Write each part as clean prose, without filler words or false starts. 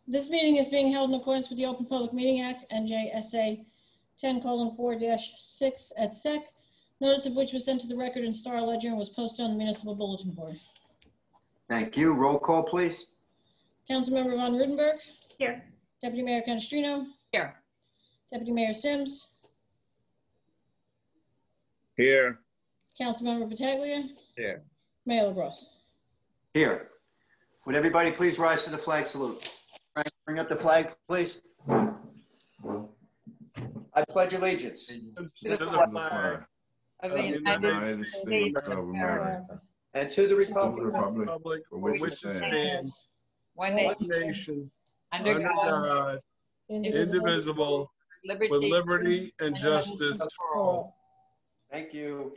This meeting is being held in accordance with the Open Public Meeting Act, NJSA 10:4-6 at SEC, notice of which was sent to the record in Star Ledger and was posted on the municipal bulletin board. Thank you. Roll call, please. Councilmember Von Rudenberg. Here. Deputy Mayor Canestrino. Here. Deputy Mayor Sims. Here. Councilmember Pataglia. Here. Mayor LaBrosse. Here. Would everybody please rise for the flag salute? Bring up the flag, please. I pledge allegiance to the flag Of the United States of America and to the and to republic the republic for which it stands, one one nation, nation, under under God, God, indivisible, with liberty and justice for all. Thank you.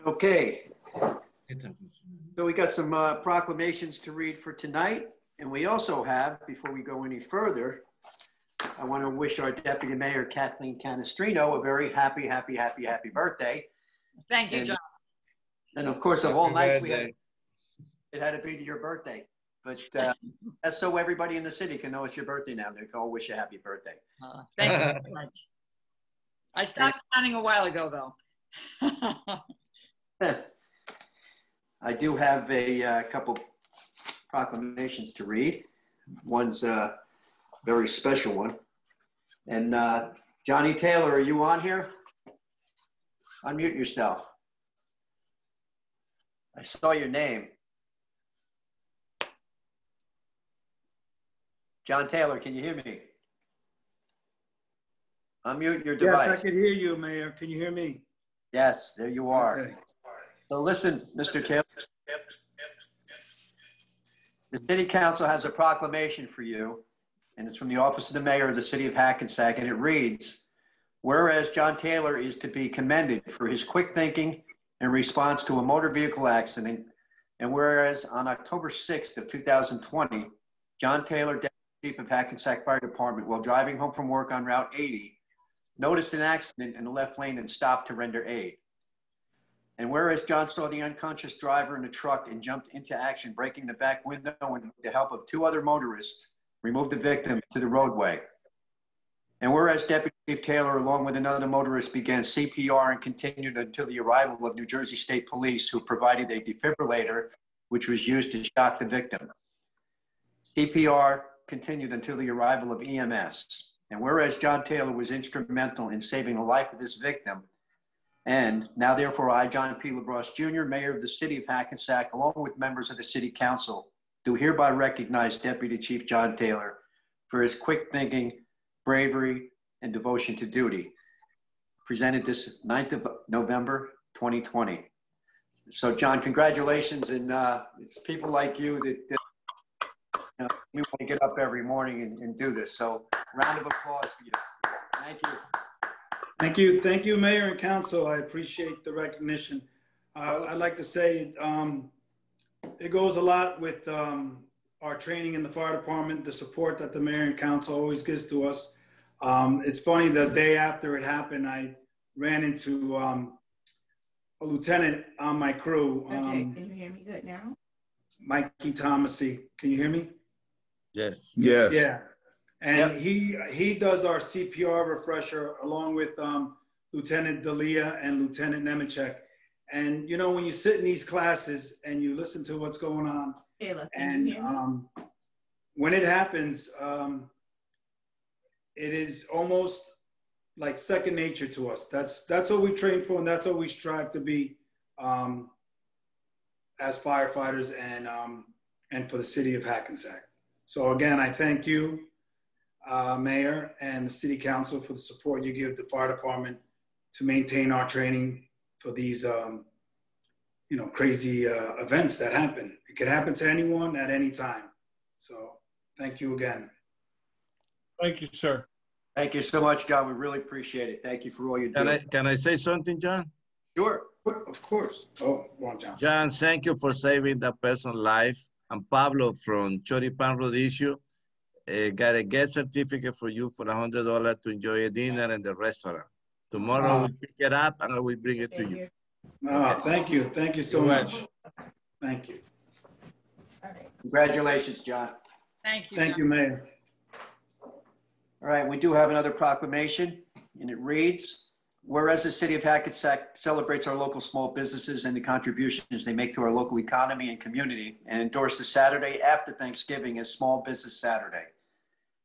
Okay. So we got some proclamations to read for tonight. And we also have, before we go any further, I want to wish our Deputy Mayor Kathleen Canestrino a very happy birthday. Thank you, John. And of course, of all nights, it had to be to your birthday. But that's so everybody in the city can know it's your birthday now. They can all wish you a happy birthday. Thank you very much. I stopped counting a while ago, though. I do have a couple proclamations to read. One's a very special one. And Johnny Taylor, are you on here? Unmute yourself. I saw your name. John Taylor, can you hear me? Unmute your device. Yes, I can hear you, Mayor. Can you hear me? Yes, there you are. Okay. So listen, Mr. Taylor. The City Council has a proclamation for you, and it's from the Office of the Mayor of the City of Hackensack, and it reads, whereas John Taylor is to be commended for his quick thinking in response to a motor vehicle accident, and whereas on October 6th of 2020, John Taylor, Deputy Chief of Hackensack Fire Department, while driving home from work on Route 80, noticed an accident in the left lane and stopped to render aid. And whereas John saw the unconscious driver in the truck and jumped into action, breaking the back window and with the help of two other motorists, removed the victim to the roadway. And whereas Deputy Chief Taylor, along with another motorist, began CPR and continued until the arrival of New Jersey State Police, who provided a defibrillator, which was used to shock the victim. CPR continued until the arrival of EMS. And whereas John Taylor was instrumental in saving the life of this victim, and now therefore I, John P. LaBrosse Jr., Mayor of the City of Hackensack, along with members of the City Council, do hereby recognize Deputy Chief John Taylor for his quick thinking, bravery, and devotion to duty. Presented this 9th of November, 2020. So John, congratulations. And it's people like you that we want to get up every morning and do this. So round of applause for you. Thank you. Thank you. Thank you, Mayor and Council. I appreciate the recognition. I'd like to say it goes a lot with our training in the fire department, the support that the Mayor and Council always gives to us. It's funny, the day after it happened, I ran into a lieutenant on my crew. Okay, can you hear me good now? Mikey Thomasy. Can you hear me? Yes. Yes. Yeah. And yep. he does our CPR refresher along with Lieutenant Dalia and Lieutenant Nemechek. And, you know, when you sit in these classes and you listen to what's going on, Taylor, and when it happens, it is almost like second nature to us. That's what we train for, and that's what we strive to be as firefighters and for the City of Hackensack. So again, I thank you, Mayor and the City Council, for the support you give the fire department to maintain our training for these, you know, crazy events that happen. It could happen to anyone at any time. So thank you again. Thank you, sir. Thank you so much, John. We really appreciate it. Thank you for all you do. Can I say something, John? Sure. Of course. Oh, go on, John. John, thank you for saving that person's life. And Pablo from Choripan Rodicio got a gift certificate for you for $100 to enjoy a dinner in the restaurant. Tomorrow we'll pick it up and I will bring it to you. Oh, thank you. Thank you so much. Thank you. Congratulations, John. Thank you. Thank John. you, Mayor. All right, we do have another proclamation, and it reads, whereas the city of Hackensack celebrates our local small businesses and the contributions they make to our local economy and community, and endorses Saturday after Thanksgiving as Small Business Saturday.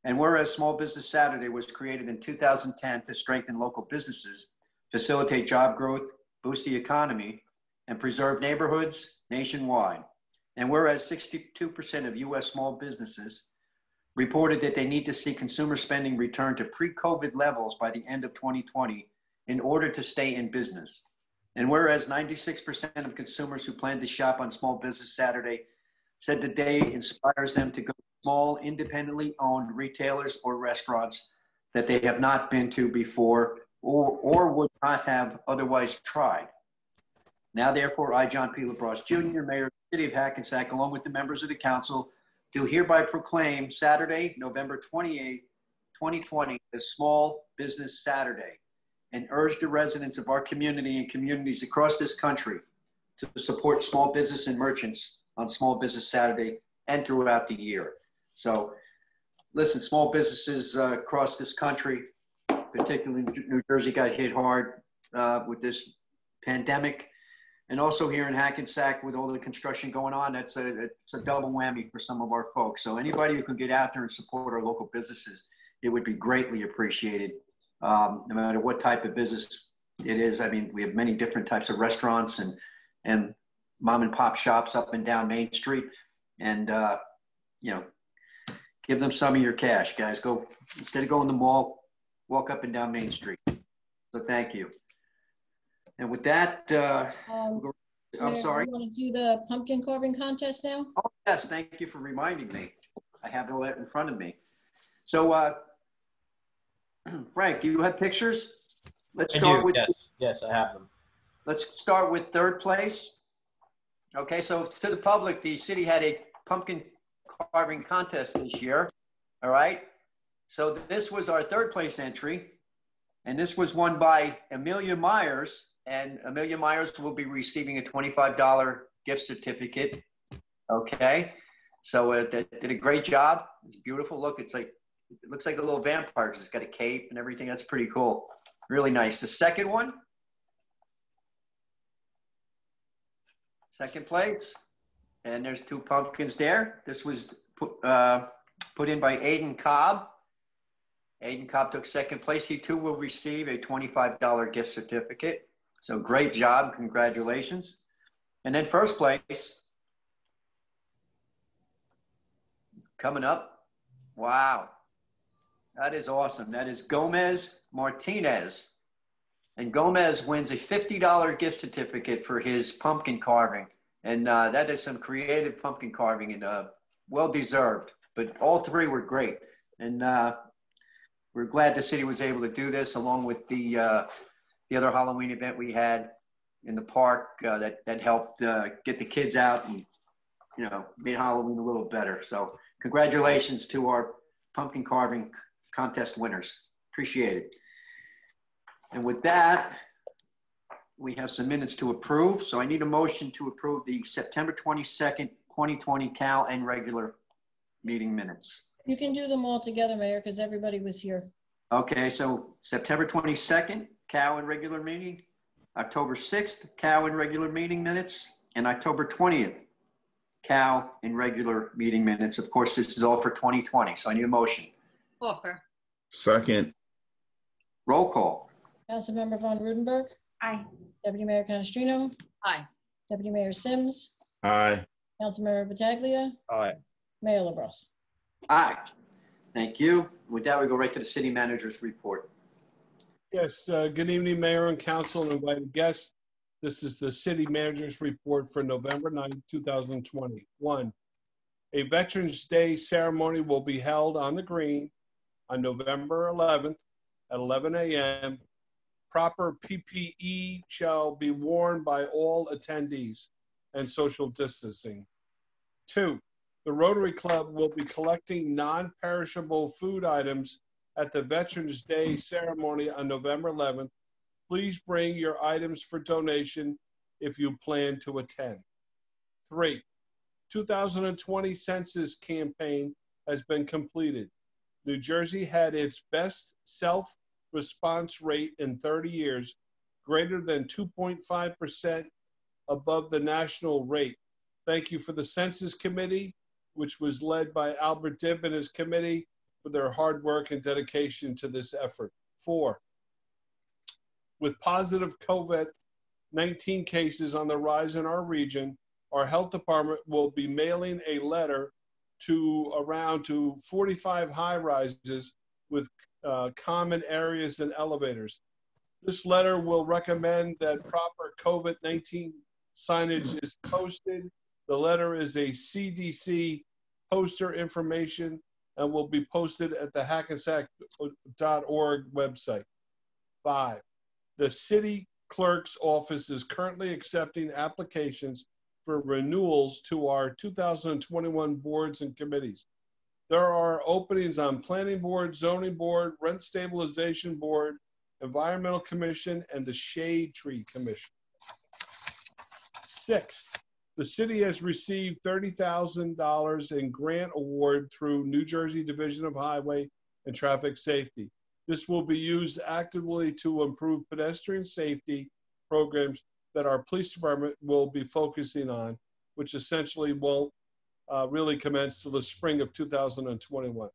And whereas Small Business Saturday was created in 2010 to strengthen local businesses, facilitate job growth, boost the economy, and preserve neighborhoods nationwide. And whereas 62% of US small businesses reported that they need to see consumer spending return to pre-COVID levels by the end of 2020 in order to stay in business. And whereas 96% of consumers who plan to shop on Small Business Saturday said the day inspires them to go to small, independently owned retailers or restaurants that they have not been to before or would not have otherwise tried. Now, therefore, I, John P. LaBrosse Jr., Mayor of the City of Hackensack, along with the members of the council, do hereby proclaim Saturday, November 28, 2020, as Small Business Saturday, and urge the residents of our community and communities across this country to support small business and merchants on Small Business Saturday and throughout the year. So, listen, small businesses across this country, particularly New Jersey, got hit hard with this pandemic. And also here in Hackensack with all the construction going on, it's a double whammy for some of our folks. So anybody who can get out there and support our local businesses, it would be greatly appreciated, no matter what type of business it is. I mean, we have many different types of restaurants and mom and pop shops up and down Main Street. And, you know, give them some of your cash, guys. Go, instead of going to the mall, walk up and down Main Street. So thank you. And with that, I'm sorry. You want to do the pumpkin carving contest now? Oh, yes, thank you for reminding me. I have all that in front of me. So, Frank, do you have pictures? Let's start with. Yes, I have them. Let's start with third place. Okay, so to the public, the city had a pumpkin carving contest this year. All right. So this was our third place entry, and this was won by Amelia Myers. And Amelia Myers will be receiving a $25 gift certificate. Okay, so they did a great job. It's beautiful. Look, it looks like a little vampire because it's got a cape and everything. That's pretty cool. Really nice. The second one, second place, and there's two pumpkins there. This was put in by Aiden Cobb. Aiden Cobb took second place. He too will receive a $25 gift certificate. So great job, congratulations. And then first place, coming up, wow, that is awesome. That is Gomez Martinez. And Gomez wins a $50 gift certificate for his pumpkin carving. And that is some creative pumpkin carving and well-deserved, but all three were great. And we're glad the city was able to do this along with the other Halloween event we had in the park that helped get the kids out and, you know, made Halloween a little better. So congratulations to our pumpkin carving contest winners. Appreciate it. And with that, we have some minutes to approve. So I need a motion to approve the September 22nd, 2020 Cal and regular meeting minutes. You can do them all together, Mayor, because everybody was here. Okay, so September 22nd, Cal and regular meeting, October 6th, Cal and regular meeting minutes, and October 20th, Cal and regular meeting minutes. Of course, this is all for 2020, so I need a motion. Offer. Second. Roll call. Councilmember Von Rudenberg. Aye. Deputy Mayor Canestrino. Aye. Deputy Mayor Sims. Aye. Councilmember Pataglia. Aye. Mayor LaBrosse. Aye. Thank you. With that, we go right to the city manager's report. Yes, good evening, Mayor and Council and invited guests. This is the city manager's report for November 9, 2020. 1, a Veterans Day ceremony will be held on the Green on November 11th at 11 a.m. Proper PPE shall be worn by all attendees and social distancing. 2, the Rotary Club will be collecting non-perishable food items at the Veterans Day ceremony on November 11th. Please bring your items for donation if you plan to attend. 3, 2020 census campaign has been completed. New Jersey had its best self-response rate in 30 years, greater than 2.5% above the national rate. Thank you for the Census Committee, which was led by Albert Dibb and his committee, for their hard work and dedication to this effort. 4, with positive COVID-19 cases on the rise in our region, our health department will be mailing a letter to 45 high rises with common areas and elevators. This letter will recommend that proper COVID-19 signage is posted. The letter is a CDC poster information and will be posted at the hackensack.org website. 5, the city clerk's office is currently accepting applications for renewals to our 2021 boards and committees. There are openings on Planning Board, Zoning Board, Rent Stabilization Board, Environmental Commission, and the Shade Tree Commission. 6, the city has received $30,000 in grant award through New Jersey Division of Highway and Traffic Safety. This will be used actively to improve pedestrian safety programs that our police department will be focusing on, which essentially won't really commence till the spring of 2021.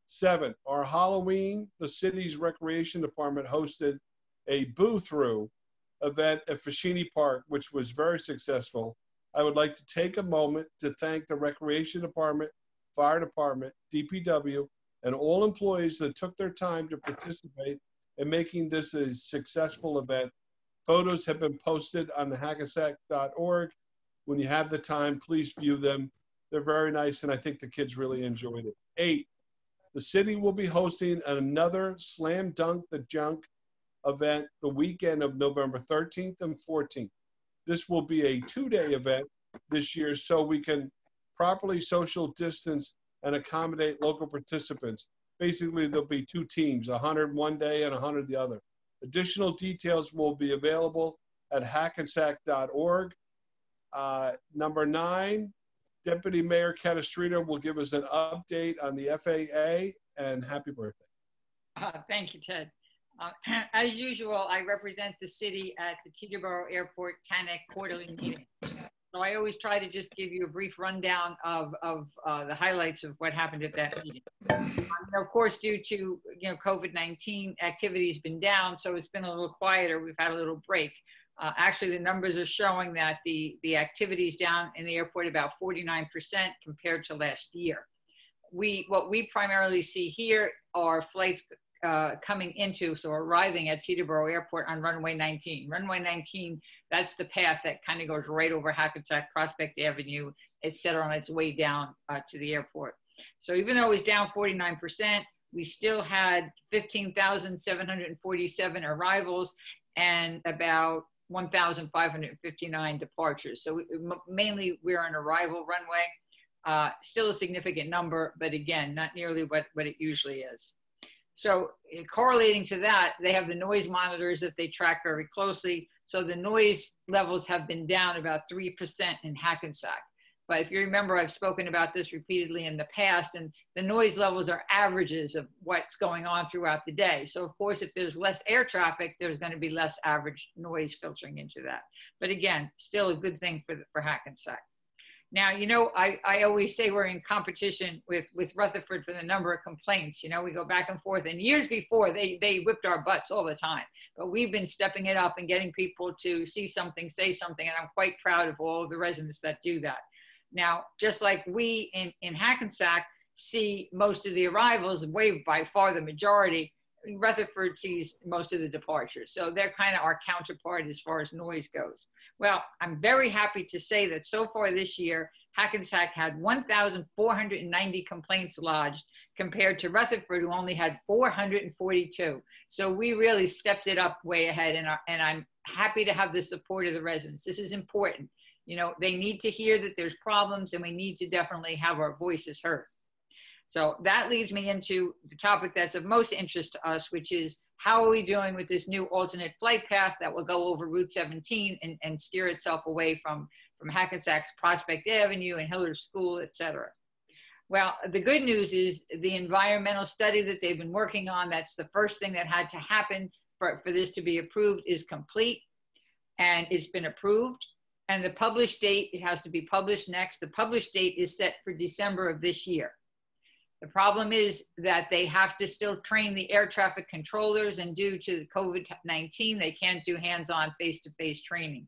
7, our Halloween, the city's recreation department hosted a boo-through event at Fashini Park, which was very successful. I would like to take a moment to thank the recreation department, fire department, DPW, and all employees that took their time to participate in making this a successful event. Photos have been posted on the hackensack.org. When you have the time, please view them. They're very nice, and I think the kids really enjoyed it. 8, the city will be hosting another Slam Dunk the Junk event the weekend of November 13th and 14th. This will be a 2-day event this year so we can properly social distance and accommodate local participants. Basically, there'll be 2 teams, 100 one day and 100 the other. Additional details will be available at hackensack.org. Number 9, Deputy Mayor Catastrino will give us an update on the FAA, and happy birthday. Thank you, Ted. As usual, I represent the city at the Teterboro Airport TANEC quarterly meeting. So I always try to just give you a brief rundown of the highlights of what happened at that meeting. Of course, due to COVID-19, activity has been down, so it's been a little quieter. We've had a little break. Actually, the numbers are showing that the activity is down in the airport about 49% compared to last year. What we primarily see here are flights coming into, so arriving at Teterboro Airport on runway 19. Runway 19, that's the path that kind of goes right over Hackensack, Prospect Avenue, et cetera, on its way down to the airport. So even though it was down 49%, we still had 15,747 arrivals and about 1,559 departures. So mainly we're on arrival runway. Still a significant number, but again, not nearly what it usually is. So correlating to that, they have the noise monitors that they track very closely. So the noise levels have been down about 3% in Hackensack. But if you remember, I've spoken about this repeatedly in the past, and the noise levels are averages of what's going on throughout the day. So of course, if there's less air traffic, there's going to be less average noise filtering into that. But again, still a good thing for Hackensack. Now, I always say we're in competition with Rutherford for the number of complaints. We go back and forth. And years before, they whipped our butts all the time. But we've been stepping it up and getting people to see something, say something. And I'm quite proud of all of the residents that do that. Now, just like we in Hackensack see most of the arrivals, way by far the majority, Rutherford sees most of the departures. So they're kind of our counterpart as far as noise goes. Well, I'm very happy to say that so far this year, Hackensack had 1,490 complaints lodged compared to Rutherford, who only had 442. So we really stepped it up way ahead, and I'm happy to have the support of the residents. This is important. They need to hear that there's problems, and we need to definitely have our voices heard. So that leads me into the topic that's of most interest to us, which is how are we doing with this new alternate flight path that will go over Route 17 and steer itself away from Hackensack's Prospect Avenue and Hillard School, et cetera. Well, the good news is the environmental study that they've been working on, that's the first thing that had to happen for this to be approved, is complete, and it's been approved. And the published date, it has to be published next. The published date is set for December of this year. The problem is that they have to still train the air traffic controllers, and due to COVID-19, they can't do hands-on face-to-face training.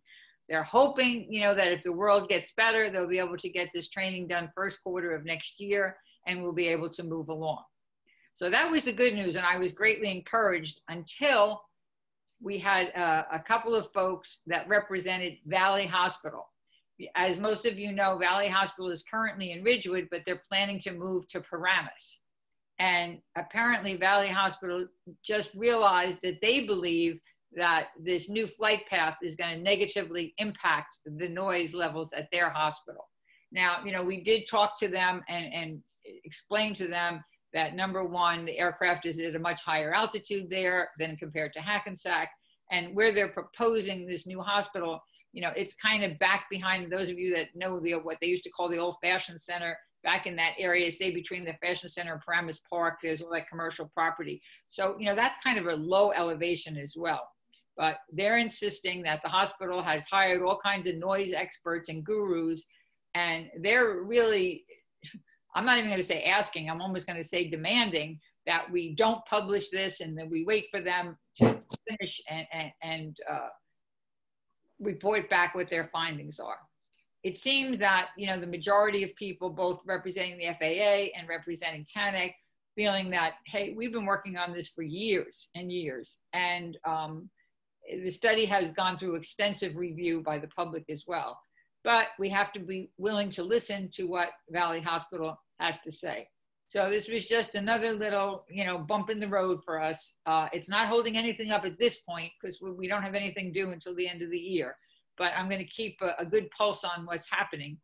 They're hoping, you know, that if the world gets better, they'll be able to get this training done first quarter of next year, and we'll be able to move along. So that was the good news, and I was greatly encouraged until we had a couple of folks that represented Valley Hospital. As most of you know, Valley Hospital is currently in Ridgewood, but they're planning to move to Paramus. And apparently Valley Hospital just realized that they believe that this new flight path is going to negatively impact the noise levels at their hospital. Now, you know, we did talk to them and explain to them that, number one, the aircraft is at a much higher altitude there than compared to Hackensack. And where they're proposing this new hospital, you know, it's kind of back behind, those of you that know what they used to call the old Fashion Center, back in that area, say between the Fashion Center and Paramus Park, there's all that commercial property. So, you know, that's kind of a low elevation as well. But they're insisting that the hospital has hired all kinds of noise experts and gurus, and they're really, I'm not even going to say asking, I'm almost going to say demanding that we don't publish this, and that we wait for them to finish and report back what their findings are. It seems that, you know, the majority of people, both representing the FAA and representing TANEC, feeling that, hey, we've been working on this for years and years, and the study has gone through extensive review by the public as well. But we have to be willing to listen to what Valley Hospital has to say. So this was just another little, you know, bump in the road for us. It's not holding anything up at this point because we don't have anything due until the end of the year. But I'm going to keep a good pulse on what's happening,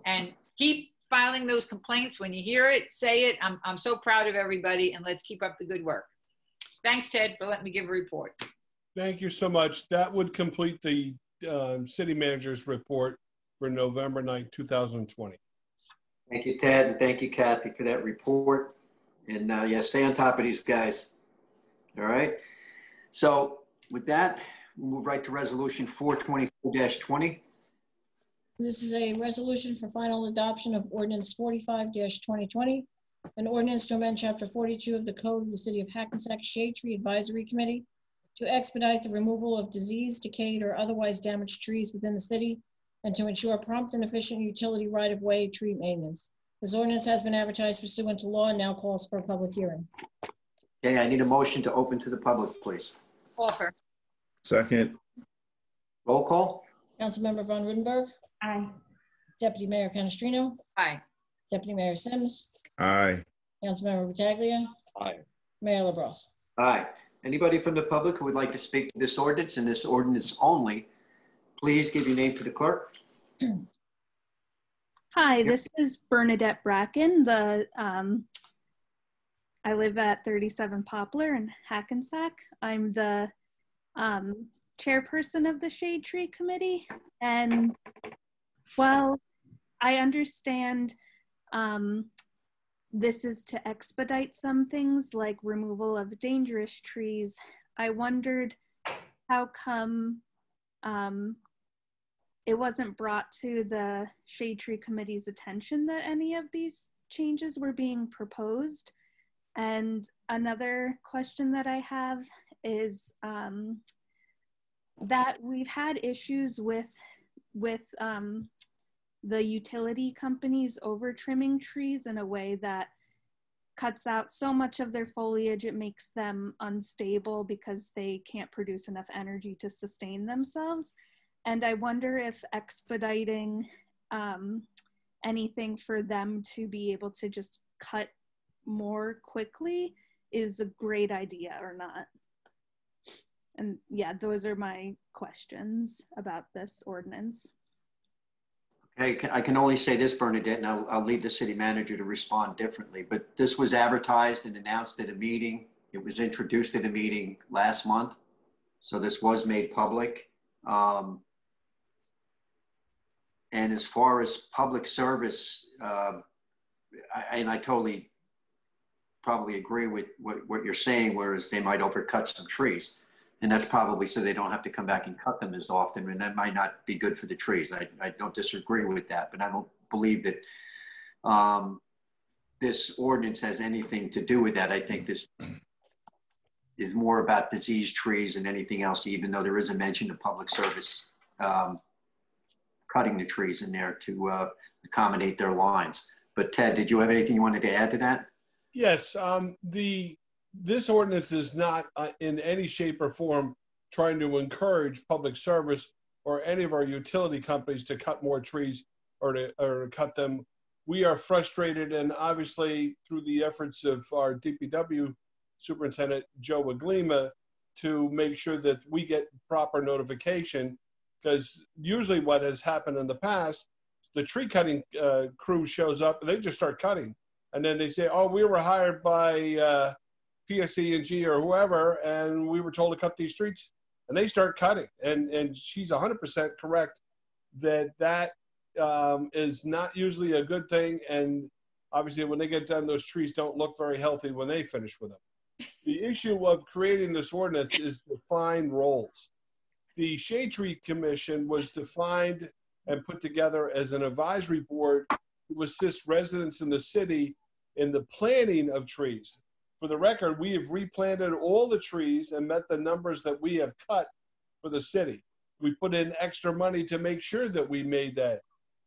and keep filing those complaints. When you hear it, say it. I'm so proud of everybody, and let's keep up the good work. Thanks, Ted, for letting me give a report. Thank you so much. That would complete the city manager's report for November 9th, 2020. Thank you, Ted, and thank you, Kathy, for that report. And yeah, stay on top of these guys. All right. So with that, we'll move right to resolution 424-20. This is a resolution for final adoption of ordinance 45-2020, an ordinance to amend chapter 42 of the code of the city of Hackensack Shade Tree Advisory Committee to expedite the removal of diseased, decayed, or otherwise damaged trees within the city, and to ensure prompt and efficient utility right-of-way tree maintenance. This ordinance has been advertised pursuant to law and now calls for a public hearing. Okay, I need a motion to open to the public, please. Offer. Second. Roll call. Councilmember Von Rudenberg. Aye. Deputy Mayor Canestrino. Aye. Deputy Mayor Sims. Aye. Councilmember Battaglia. Aye. Mayor LaBrus. Aye. Anybody from the public who would like to speak to this ordinance and this ordinance only, please give your name to the clerk. Hi, this is Bernadette Bracken. I live at 37 Poplar in Hackensack. I'm the chairperson of the Shade Tree Committee. And while I understand this is to expedite some things like removal of dangerous trees, I wondered how come it wasn't brought to the Shade Tree Committee's attention that any of these changes were being proposed. And another question that I have is that we've had issues with the utility companies over trimming trees in a way that cuts out so much of their foliage, it makes them unstable because they can't produce enough energy to sustain themselves. And I wonder if expediting anything for them to be able to just cut more quickly is a great idea or not. And yeah, those are my questions about this ordinance. Okay, I can only say this, Bernadette, and I'll leave the city manager to respond differently, but this was advertised and announced at a meeting. It was introduced at a meeting last month. So this was made public. And as far as public service, and I totally probably agree with what you're saying, whereas they might overcut some trees. And that's probably so they don't have to come back and cut them as often, and that might not be good for the trees. I don't disagree with that, but I don't believe that this ordinance has anything to do with that. I think this is more about diseased trees than anything else, even though there is a mention of public service cutting the trees in there to accommodate their lines. But Ted, did you have anything you wanted to add to that? Yes, this ordinance is not in any shape or form trying to encourage public service or any of our utility companies to cut more trees or to cut them. We are frustrated, and obviously through the efforts of our DPW Superintendent Joe Aglima to make sure that we get proper notification, because usually what has happened in the past, the tree cutting crew shows up and they just start cutting. And then they say, oh, we were hired by PSE&G or whoever, and we were told to cut these streets. And they start cutting. And she's 100% correct that is not usually a good thing. And obviously when they get done, those trees don't look very healthy when they finish with them. The issue of creating this ordinance is define roles. The Shade Tree Commission was defined and put together as an advisory board to assist residents in the city in the planting of trees. For the record, we have replanted all the trees and met the numbers that we have cut for the city. We put in extra money to make sure that we made that.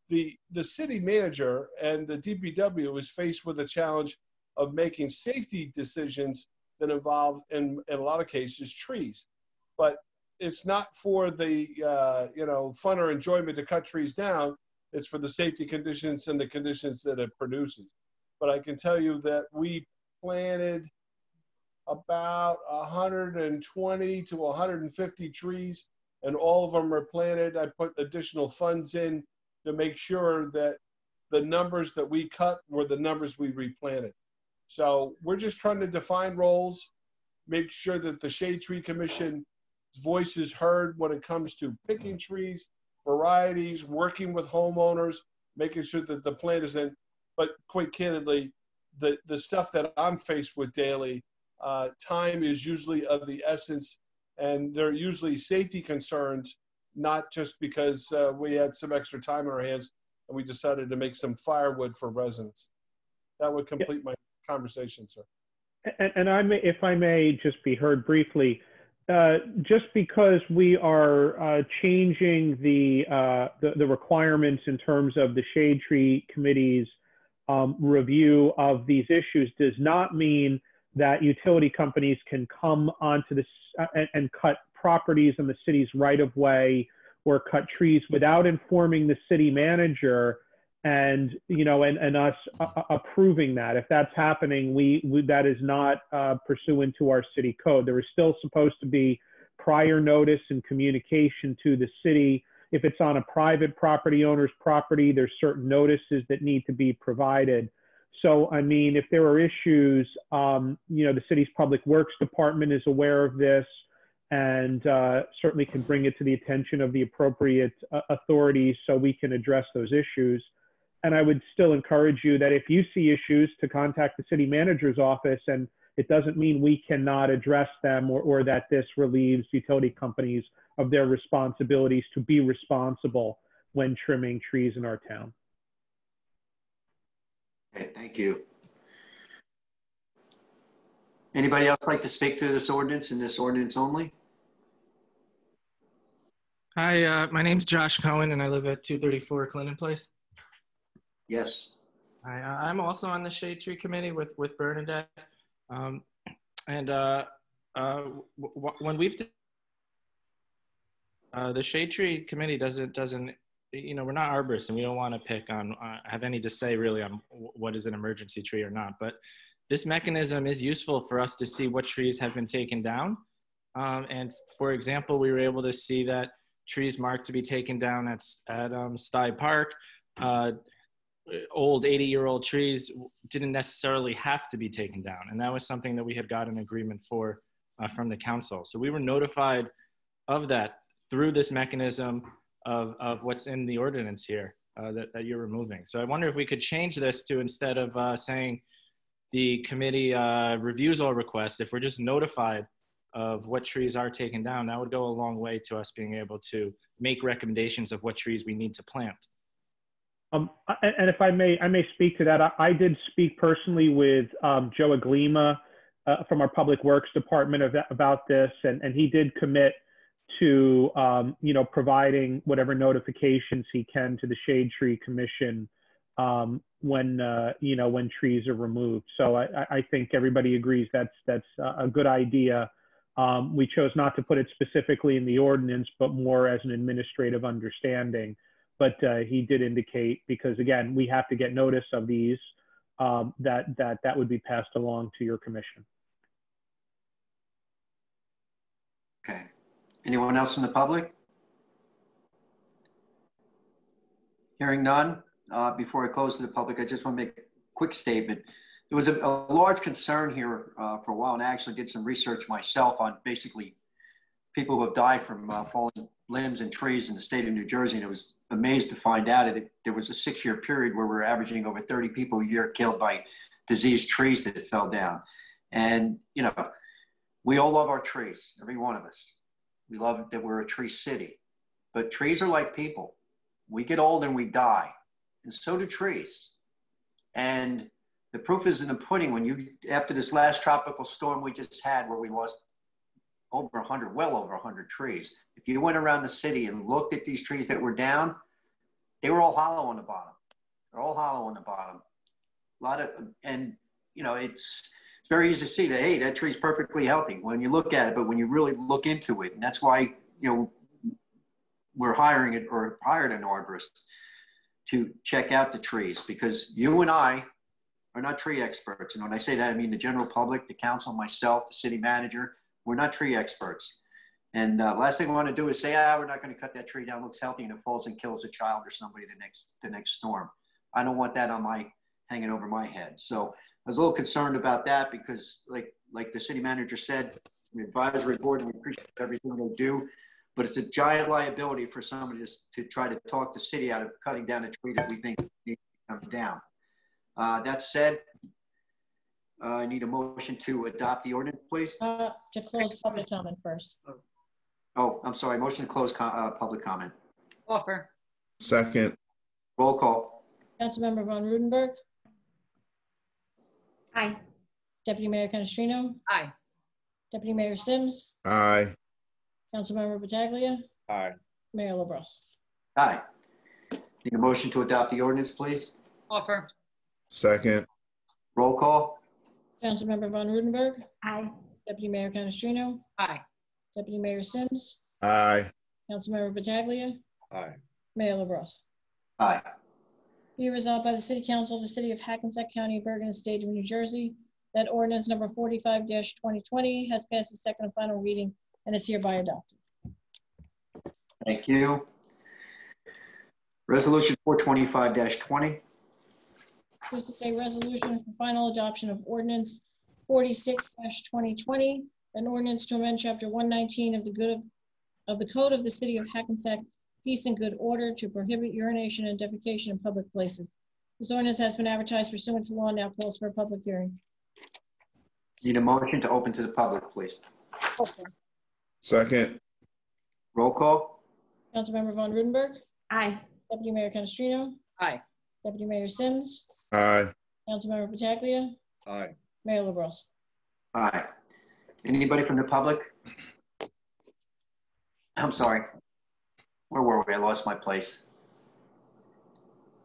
The city manager and the DPW is faced with the challenge of making safety decisions that involve, in a lot of cases, trees. But it's not for the fun or enjoyment to cut trees down. It's for the safety conditions and the conditions that it produces. But I can tell you that we planted about 120 to 150 trees, and all of them are planted. I put additional funds in to make sure that the numbers that we cut were the numbers we replanted. So we're just trying to define roles, make sure that the Shade Tree Commission voice is heard when it comes to picking trees, varieties, working with homeowners, making sure that the plant is in. But quite candidly, the stuff that I'm faced with daily, time is usually of the essence, and there are usually safety concerns, not just because we had some extra time on our hands and we decided to make some firewood for residents. That would complete my conversation, sir. And if I may just be heard briefly, just because we are changing the requirements in terms of the Shade Tree Committee's review of these issues does not mean that utility companies can come onto this and cut properties in the city's right-of-way or cut trees without informing the city manager and us approving that. If that's happening, that is not pursuant to our city code. There is still supposed to be prior notice and communication to the city. If it's on a private property owner's property, there's certain notices that need to be provided. So, I mean, if there are issues, the city's public works department is aware of this and certainly can bring it to the attention of the appropriate authorities so we can address those issues. And I would still encourage you that if you see issues, to contact the city manager's office, and it doesn't mean we cannot address them or that this relieves utility companies of their responsibilities to be responsible when trimming trees in our town. Okay, thank you. Anybody else like to speak to this ordinance and this ordinance only? Hi, my name's Josh Cohen and I live at 234 Clinton Place. Yes. Hi, I'm also on the Shade Tree Committee with Bernadette. When we've the Shade Tree Committee doesn't we're not arborists and we don't want to pick on have any to say really on what is an emergency tree or not, but this mechanism is useful for us to see what trees have been taken down. And for example, we were able to see that trees marked to be taken down at Stuyve Park, old 80-year-old trees didn't necessarily have to be taken down. And that was something that we had got an agreement for from the council. So we were notified of that through this mechanism of what's in the ordinance here. that you're removing. So I wonder if we could change this to, instead of saying the committee reviews all requests, if we're just notified of what trees are taken down, that would go a long way to us being able to make recommendations of what trees we need to plant. And if I may speak to that. I did speak personally with Joe Aglima from our Public Works Department about this, and he did commit to providing whatever notifications he can to the Shade Tree Commission when trees are removed. So I think everybody agrees that's a good idea. We chose not to put it specifically in the ordinance, but more as an administrative understanding. But he did indicate, because again, we have to get notice of these, that would be passed along to your commission. Okay. Anyone else from the public? Hearing none. Before I close to the public, I just want to make a quick statement. There was a large concern here for a while, and I actually did some research myself on basically people who have died from falling limbs and trees in the state of New Jersey, and I was amazed to find out that there was a 6-year period where we're averaging over 30 people a year killed by diseased trees that fell down. And, we all love our trees, every one of us. We love that we're a tree city, but trees are like people. We get old and we die, and so do trees. And the proof is in the pudding when after this last tropical storm we just had, where we lost well over 100 trees. If you went around the city and looked at these trees that were down, they were all hollow on the bottom. They're all hollow on the bottom. It's very easy to see that, hey, that tree's perfectly healthy when you look at it, but when you really look into it, and that's why, we're hired an arborist to check out the trees, because you and I are not tree experts. And when I say that, I mean the general public, the council, myself, the city manager, we're not tree experts. And last thing we want to do is say, we're not going to cut that tree down, it looks healthy, and it falls and kills a child or somebody the next storm. I don't want that hanging over my head. So I was a little concerned about that, because like the city manager said, the advisory board, and we appreciate everything they do, but it's a giant liability for somebody to try to talk the city out of cutting down a tree that we think needs to come down. That said, I need a motion to adopt the ordinance, please. To close public comment first. Oh, I'm sorry. Motion to close public comment. Offer. Second. Roll call. Councilmember Von Rudenberg. Aye. Deputy Mayor Canestrino. Aye. Deputy Mayor Sims. Aye. Councilmember Pataglia. Aye. Mayor LaBrus. Aye. Need a motion to adopt the ordinance, please. Offer. Second. Roll call. Councilmember Von Rudenberg. Aye. Deputy Mayor Canestrino. Aye. Deputy Mayor Sims. Aye. Councilmember Pataglia. Aye. Mayor LaBrus. Aye. Be resolved by the City Council of the City of Hackensack County, Bergen, and State of New Jersey, that ordinance number 45-2020 has passed its second and final reading and is hereby adopted. Thank you. Resolution 425-20. This is a resolution for final adoption of ordinance 46-2020, an ordinance to amend chapter 119 of the Code of the City of Hackensack, Peace and Good Order, to prohibit urination and defecation in public places. This ordinance has been advertised pursuant to law and now calls for a public hearing. Need a motion to open to the public, please. Okay. Second. Roll call. Councilmember Von Rudenberg. Aye. Deputy Mayor Canestrino. Aye. Deputy Mayor Sims. Aye. Councilmember Pataglia. Aye. Mayor LaBrus. Aye. Anybody from the public? I'm sorry. Where were we? I lost my place.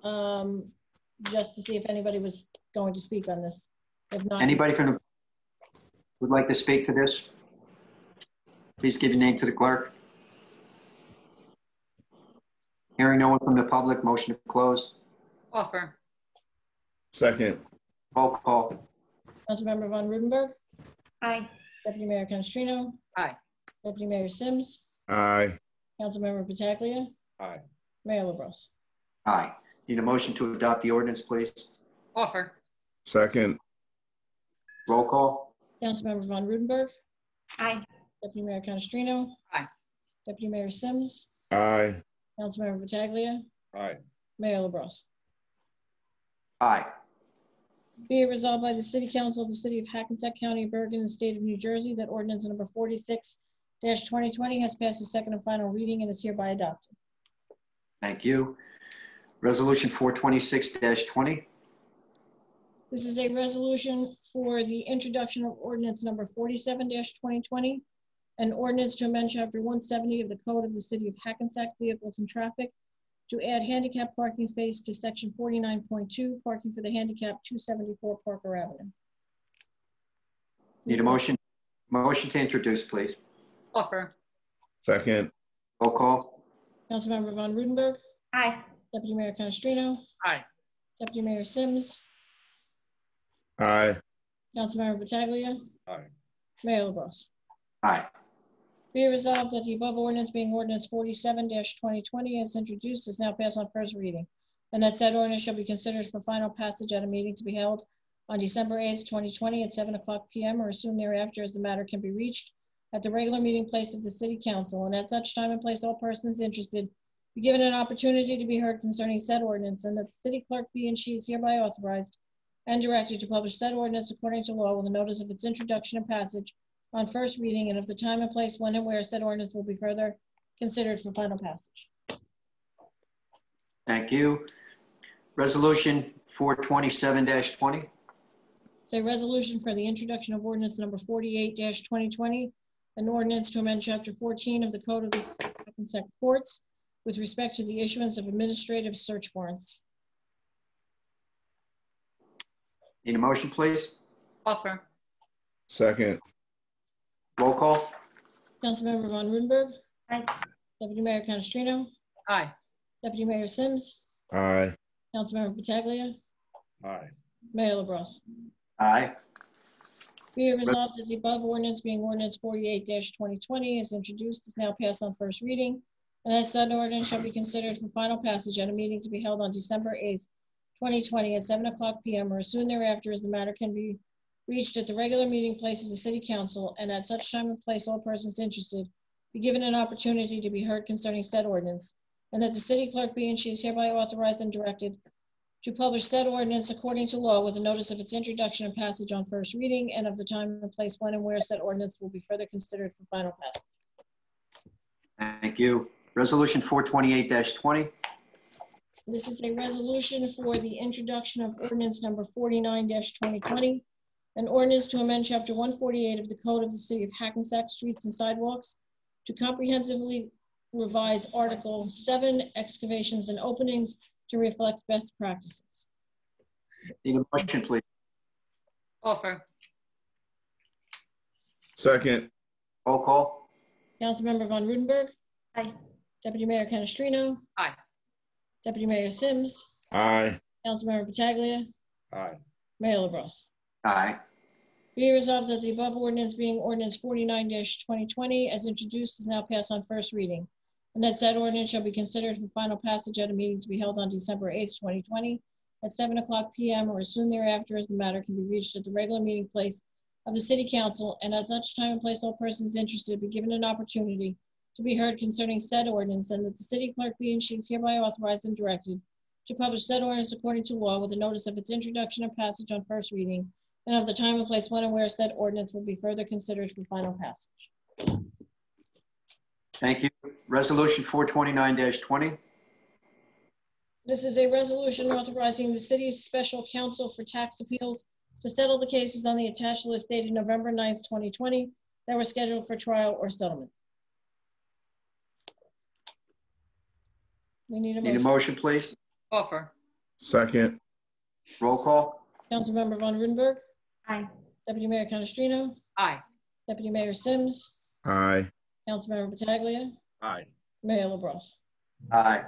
Just to see if anybody was going to speak on this. If not, Anybody from the would like to speak to this? Please give your name to the clerk. Hearing no one from the public, motion to close. Offer. Second. Roll call. Councilmember Von Rudenberg. Aye. Deputy Mayor Canestrino. Aye. Deputy Mayor Sims. Aye. Councilmember Pataglia. Aye. Mayor LaBrus. Aye. Need a motion to adopt the ordinance, please. Offer. Second. Roll call. Councilmember Von Rudenberg. Aye. Deputy Mayor Canestrino. Aye. Deputy Mayor Sims. Aye. Councilmember Pataglia. Aye. Mayor LaBrus. Aye. Be it resolved by the City Council of the City of Hackensack County of Bergen and State of New Jersey that ordinance number 46-2020 has passed its second and final reading and is hereby adopted. Thank you. Resolution 426-20. This is a resolution for the introduction of ordinance number 47-2020, an ordinance to amend Chapter 170 of the Code of the City of Hackensack, Vehicles and Traffic, to add handicap parking space to Section 49.2, parking for the handicap 274 Parker Avenue. Need a motion? Motion to introduce, please. Offer. Second. Roll call. Councilmember Von Rudenberg. Aye. Deputy Mayor Canestrino. Aye. Deputy Mayor Sims. Aye. Councilmember Pataglia. Aye. Mayor LaBrus. Aye. Be it resolved that the above ordinance being ordinance 47-2020 as introduced is now passed on first reading, and that said ordinance shall be considered for final passage at a meeting to be held on December 8th, 2020 at 7:00 p.m. or as soon thereafter as the matter can be reached at the regular meeting place of the City Council, and at such time and place all persons interested be given an opportunity to be heard concerning said ordinance, and that the city clerk be and she is hereby authorized and directed to publish said ordinance according to law with a notice of its introduction and passage on first reading, and of the time and place when and where said ordinance will be further considered for final passage. Thank you. Resolution 427-20. It's a resolution for the introduction of ordinance number 48-2020, an ordinance to amend Chapter 14 of the Code of the Hackensack Courts with respect to the issuance of administrative search warrants. Need a motion, please? Offer. Second. Roll call. Councilmember Von Rudenberg. Aye. Deputy Mayor Canestrino. Aye. Deputy Mayor Sims. Aye. Councilmember Pataglia. Aye. Mayor LaBrus. Aye. Be it resolved that the above ordinance being ordinance 48-2020 is introduced is now passed on first reading, and that said ordinance shall be considered for final passage at a meeting to be held on December 8th, 2020 at 7:00 p.m. or as soon thereafter as the matter can be reached at the regular meeting place of the City Council, and at such time and place all persons interested be given an opportunity to be heard concerning said ordinance, and that the city clerk be and she is hereby authorized and directed to publish said ordinance according to law with a notice of its introduction and passage on first reading, and of the time and place when and where said ordinance will be further considered for final passage. Thank you. Resolution 428-20. This is a resolution for the introduction of ordinance number 49-2020, an ordinance to amend Chapter 148 of the Code of the City of Hackensack, Streets and Sidewalks, to comprehensively revise Article 7, excavations and openings, to reflect best practices. Need a motion, please? Offer. Second. Roll call. Councilmember Von Rudenberg. Aye. Deputy Mayor Canestrino. Aye. Deputy Mayor Sims. Aye. Councilmember Pataglia. Aye. Mayor LaBrus. Aye. Be it resolved that the above ordinance being ordinance 49-2020 as introduced is now passed on first reading, and that said ordinance shall be considered for final passage at a meeting to be held on December 8th, 2020 at 7:00 p.m. or as soon thereafter as the matter can be reached at the regular meeting place of the City Council, and at such time and place all persons interested be given an opportunity to be heard concerning said ordinance, and that the city clerk be and she is hereby authorized and directed to publish said ordinance according to law with a notice of its introduction and passage on first reading, and of the time and place when and where said ordinance will be further considered for final passage. Thank you. Resolution 429-20. This is a resolution authorizing the city's special counsel for tax appeals to settle the cases on the attached list dated November 9th, 2020 that were scheduled for trial or settlement. We need a motion. Need a motion, please? Offer. Second. Roll call. Councilmember Von Rudenberg. Aye. Deputy Mayor Canestrino. Aye. Deputy Mayor Sims. Aye. Councilmember Pataglia. Aye. Mayor LaBrus. Aye.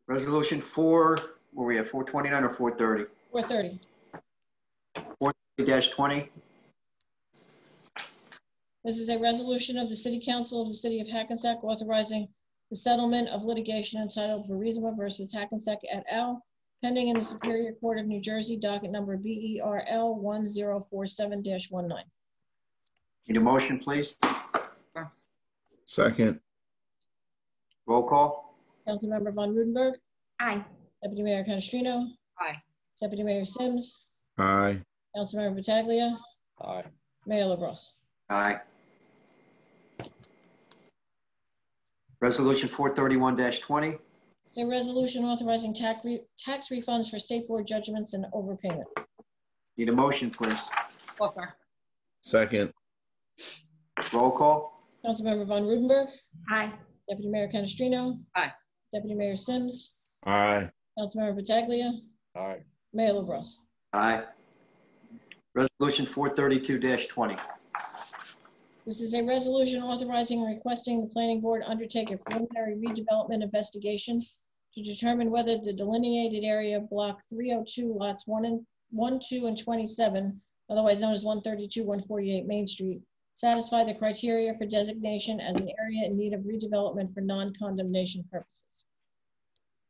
Resolution 4, where we have 429 or 430? 430. 430-20. This is a resolution of the City Council of the City of Hackensack authorizing the settlement of litigation entitled Verizma versus Hackensack et al., pending in the Superior Court of New Jersey, docket number BERL 1047-19. Need a motion, please? Second. Roll call. Councilmember Von Rudenberg. Aye. Deputy Mayor Canestrino. Aye. Deputy Mayor Sims. Aye. Councilmember Pataglia. Aye. Mayor LaBrus. Aye. Resolution 431-20. It's a resolution authorizing tax refunds for state board judgments and overpayment. Need a motion, please. Offer. Second. Roll call. Councilmember Von Rudenberg. Aye. Deputy Mayor Canestrino. Aye. Deputy Mayor Sims. Aye. Councilmember Pataglia. Aye. Mayor LaBrus. Aye. Resolution 432-20. This is a resolution authorizing and requesting the planning board undertake a preliminary redevelopment investigation to determine whether the delineated area of block 302 lots 1, 2, and 27, otherwise known as 132, 148 Main Street, satisfy the criteria for designation as an area in need of redevelopment for non-condemnation purposes.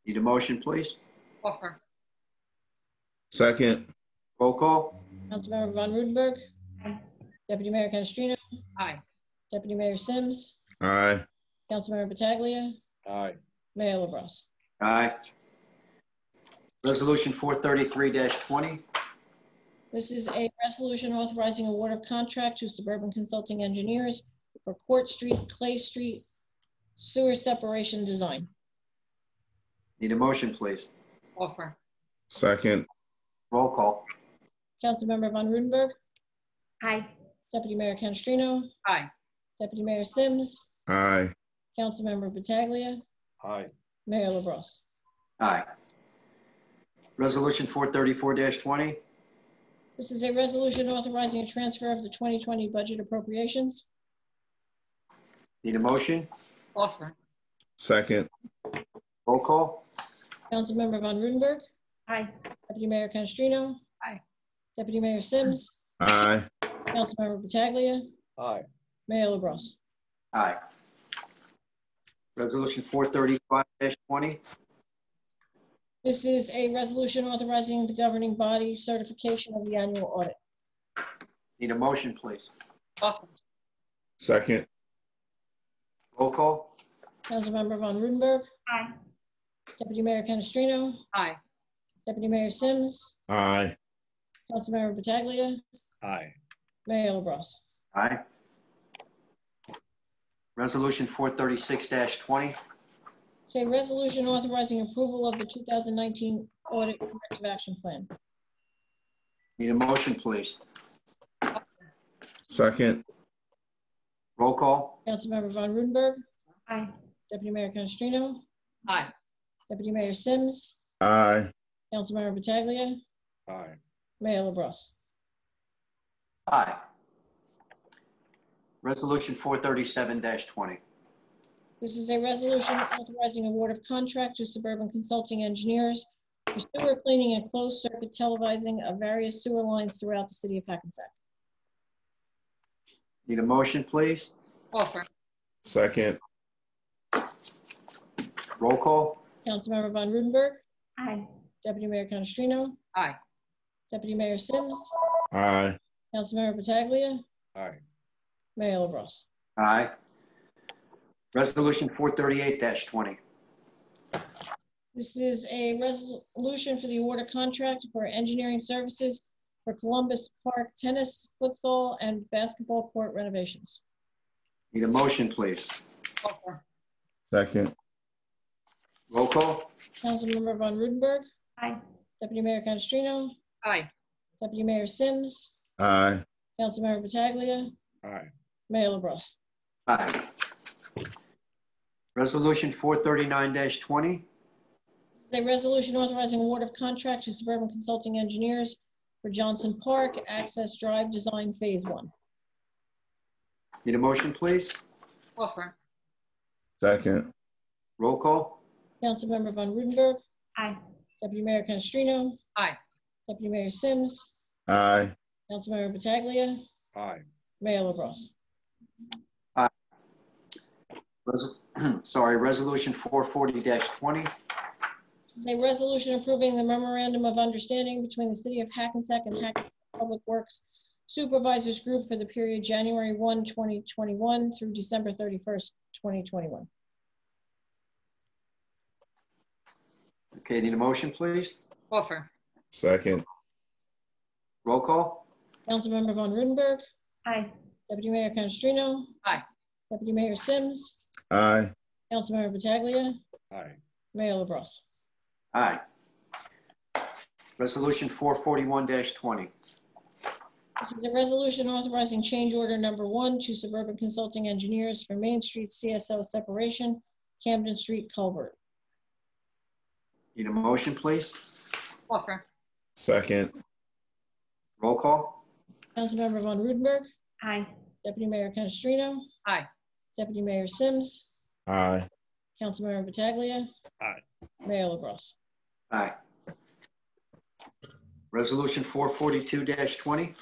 Need a motion, please. Offer. Second. Roll call. Councilmember Von Rudenberg. Aye. Deputy Mayor Canestrino. Aye. Deputy Mayor Sims. Aye. Councilmember Pataglia. Aye. Mayor LaBrus. Aye. Resolution 433-20. This is a resolution authorizing award of contract to Suburban Consulting Engineers for Court Street, Clay Street sewer separation design. Need a motion, please. Offer. Second. Roll call. Councilmember Von Rudenberg. Aye. Deputy Mayor Canestrino. Aye. Deputy Mayor Sims. Aye. Councilmember Pataglia. Aye. Mayor LaBrus. Aye. Resolution 434-20. This is a resolution authorizing a transfer of the 2020 budget appropriations. Need a motion. Offer. Second. Roll call. Councilmember Von Rudenberg. Aye. Deputy Mayor Canestrino. Aye. Deputy Mayor Sims. Aye. Councilmember Pataglia. Aye. Mayor LaBrus. Aye. Resolution 435-20. This is a resolution authorizing the governing body certification of the annual audit. Need a motion, please. Offer. Second. Roll call. Councilmember Von Rudenberg. Aye. Deputy Mayor Canestrino. Aye. Deputy Mayor Sims. Aye. Councilmember Pataglia. Aye. Mayor LaBrus. Aye. Resolution 436-20. It's a resolution authorizing approval of the 2019 audit corrective action plan. Need a motion, please. Second. Roll call. Councilmember Von Rudenberg. Aye. Deputy Mayor Canestrino. Aye. Deputy Mayor Sims. Aye. Councilmember Pataglia. Aye. Mayor LaBrus. Aye. Resolution 437-20. This is a resolution authorizing award of contract to Suburban Consulting Engineers for sewer cleaning and closed circuit televising of various sewer lines throughout the city of Hackensack. Need a motion, please. Offer. Second. Roll call. Councilmember Von Rudenberg. Aye. Deputy Mayor Canestrino. Aye. Deputy Mayor Sims. Aye. Councilmember Pataglia. Aye. Mayor LaBrus. Aye. Resolution 438-20. This is a resolution for the award of contract for engineering services for Columbus Park tennis, football, and basketball court renovations. Need a motion, please. Offer. Second. Roll call. Councilmember Von Rudenberg. Aye. Deputy Mayor Canestrino. Aye. Deputy Mayor Sims. Aye. Councilmember Pataglia. Aye. Mayor LaBrus. Aye. Resolution 439-20. A resolution authorizing award of contract to Suburban Consulting Engineers for Johnson Park Access Drive Design Phase 1. Need a motion, please. Offer. Second. Roll call. Councilmember Von Rudenberg. Aye. Deputy Mayor Canestrino. Aye. Deputy Mayor Sims. Aye. Councilmember Pataglia. Aye. Mayor LaBrus. Resolution 440-20. A resolution approving the memorandum of understanding between the City of Hackensack and Hackensack Public Works Supervisors Group for the period January 1, 2021 through December 31st, 2021. Okay, need a motion, please? Offer. Second. Roll call? Councilmember Von Rudenberg, Aye. Deputy Mayor Canestrino. Aye. Deputy Mayor Sims, Aye. Councilmember Pataglia, Aye. Mayor LaBrus. Aye. Resolution 441-20. This is a resolution authorizing change order number 1 to Suburban Consulting Engineers for Main Street CSO separation, Camden Street culvert. Need a motion, please? Offer. Second. Roll call? Councilmember Von Rudenberg, Aye. Deputy Mayor Canestrino. Aye. Deputy Mayor Sims, Aye. Councilmember Pataglia. Aye. Mayor LaBrus. Aye. Resolution 442-20.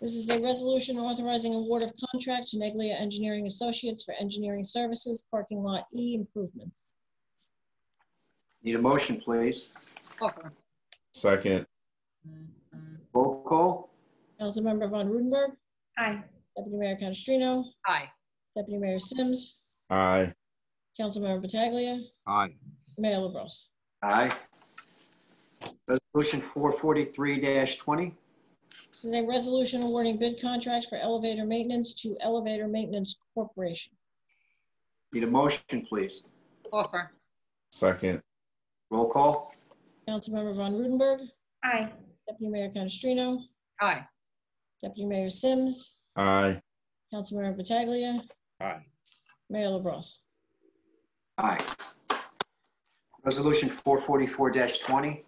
This is a resolution authorizing award of contract to Neglia Engineering Associates for engineering services, parking lot E improvements. Need a motion, please? Offer. Second. Roll call? Councilmember Von Rudenberg, Aye. Deputy Mayor Canestrino, Aye. Deputy Mayor Sims, Aye. Councilmember Pataglia, Aye. Mayor LaBrus. Aye. Resolution 443-20. This is a resolution awarding bid contract for elevator maintenance to Elevator Maintenance Corporation. Need a motion, please? Offer. Second. Roll call? Councilmember Von Rudenberg, Aye. Deputy Mayor Canestrino, Aye. Deputy Mayor Sims, Aye. Councilmember Pataglia, Aye. Mayor LaBrus. Aye. Resolution 444-20.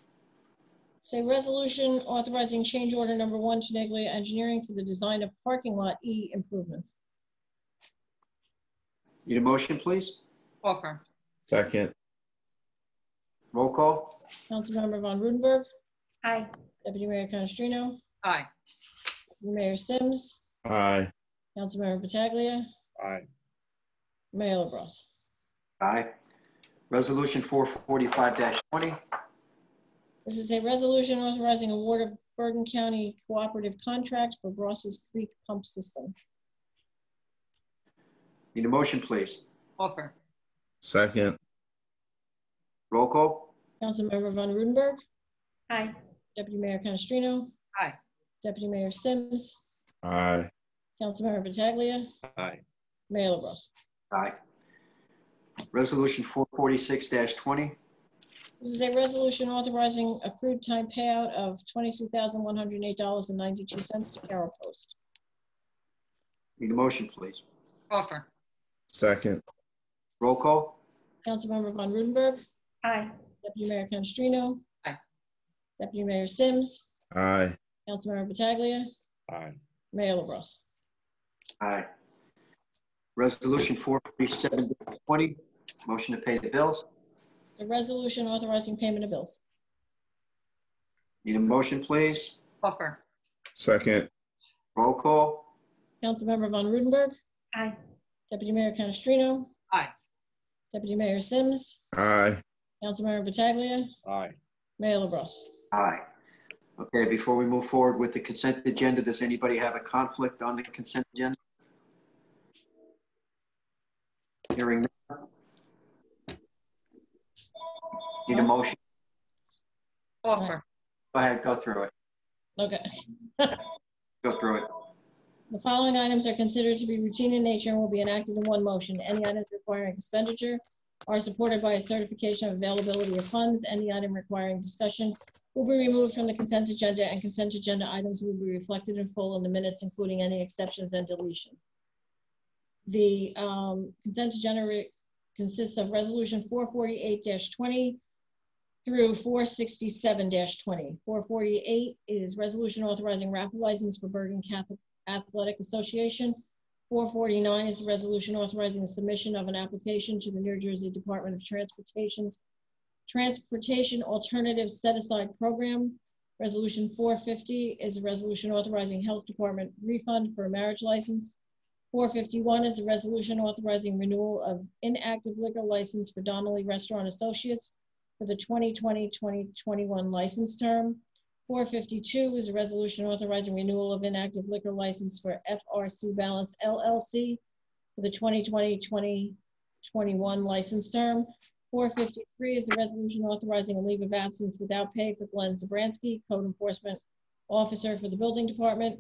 It's a resolution authorizing change order number 1 to Neglia Engineering for the design of parking lot E improvements. Need a motion, please? Offer. Second. Roll call? Councilmember Von Rudenberg, Aye. Deputy Mayor Canestrino, Aye. Deputy Mayor Sims, Aye. Councilmember Pataglia, Aye. Mayor LaBrus. Aye. Resolution 445-20. This is a resolution authorizing award of Bergen County cooperative contract for Ross's Creek pump system. Need a motion, please? Offer. Second. Roll call? Councilmember Von Rudenberg, Aye. Deputy Mayor Canestrino, Aye. Deputy Mayor Sims, Aye. Councilmember Pataglia, Aye. Mayor LaBrus. Aye. Resolution 446-20. This is a resolution authorizing accrued time payout of $22,108.92 to Carol Post. Need a motion, please? Offer. Second. Roll call? Councilmember Von Rudenberg, Aye. Deputy Mayor Canestrino, Aye. Deputy Mayor Sims, Aye. Councilmember Pataglia, Aye. Mayor LaBrus. Aye. Resolution 447-20. Motion to pay the bills. A resolution authorizing payment of bills. Need a motion, please? Offer. Second. Roll call? Councilmember Von Rudenberg, Aye. Deputy Mayor Canestrino, Aye. Deputy Mayor Sims, Aye. Councilmember Pataglia, Aye. Mayor LaBrus. Aye. Okay, before we move forward with the consent agenda, does anybody have a conflict on the consent agenda? Hearing none. Need a motion? Offer. Go ahead, go through it. Okay. Go through it. The following items are considered to be routine in nature and will be enacted in one motion. Any items requiring expenditure are supported by a certification of availability of funds. Any item requiring discussion will be removed from the consent agenda, and consent agenda items will be reflected in full in the minutes, including any exceptions and deletions. The consent agenda consists of resolution 448-20 through 467-20. 448 is resolution authorizing raffle license for Bergen Catholic Athletic Association. 449 is the resolution authorizing the submission of an application to the New Jersey Department of Transportation Alternatives Set-Aside Program. Resolution 450 is a resolution authorizing Health Department refund for a marriage license. 451 is a resolution authorizing renewal of inactive liquor license for Donnelly Restaurant Associates for the 2020-2021 license term. 452 is a resolution authorizing renewal of inactive liquor license for FRC Balance LLC for the 2020-2021 license term. 453 is the resolution authorizing a leave of absence without pay for Glenn Zabransky, Code Enforcement Officer for the Building Department.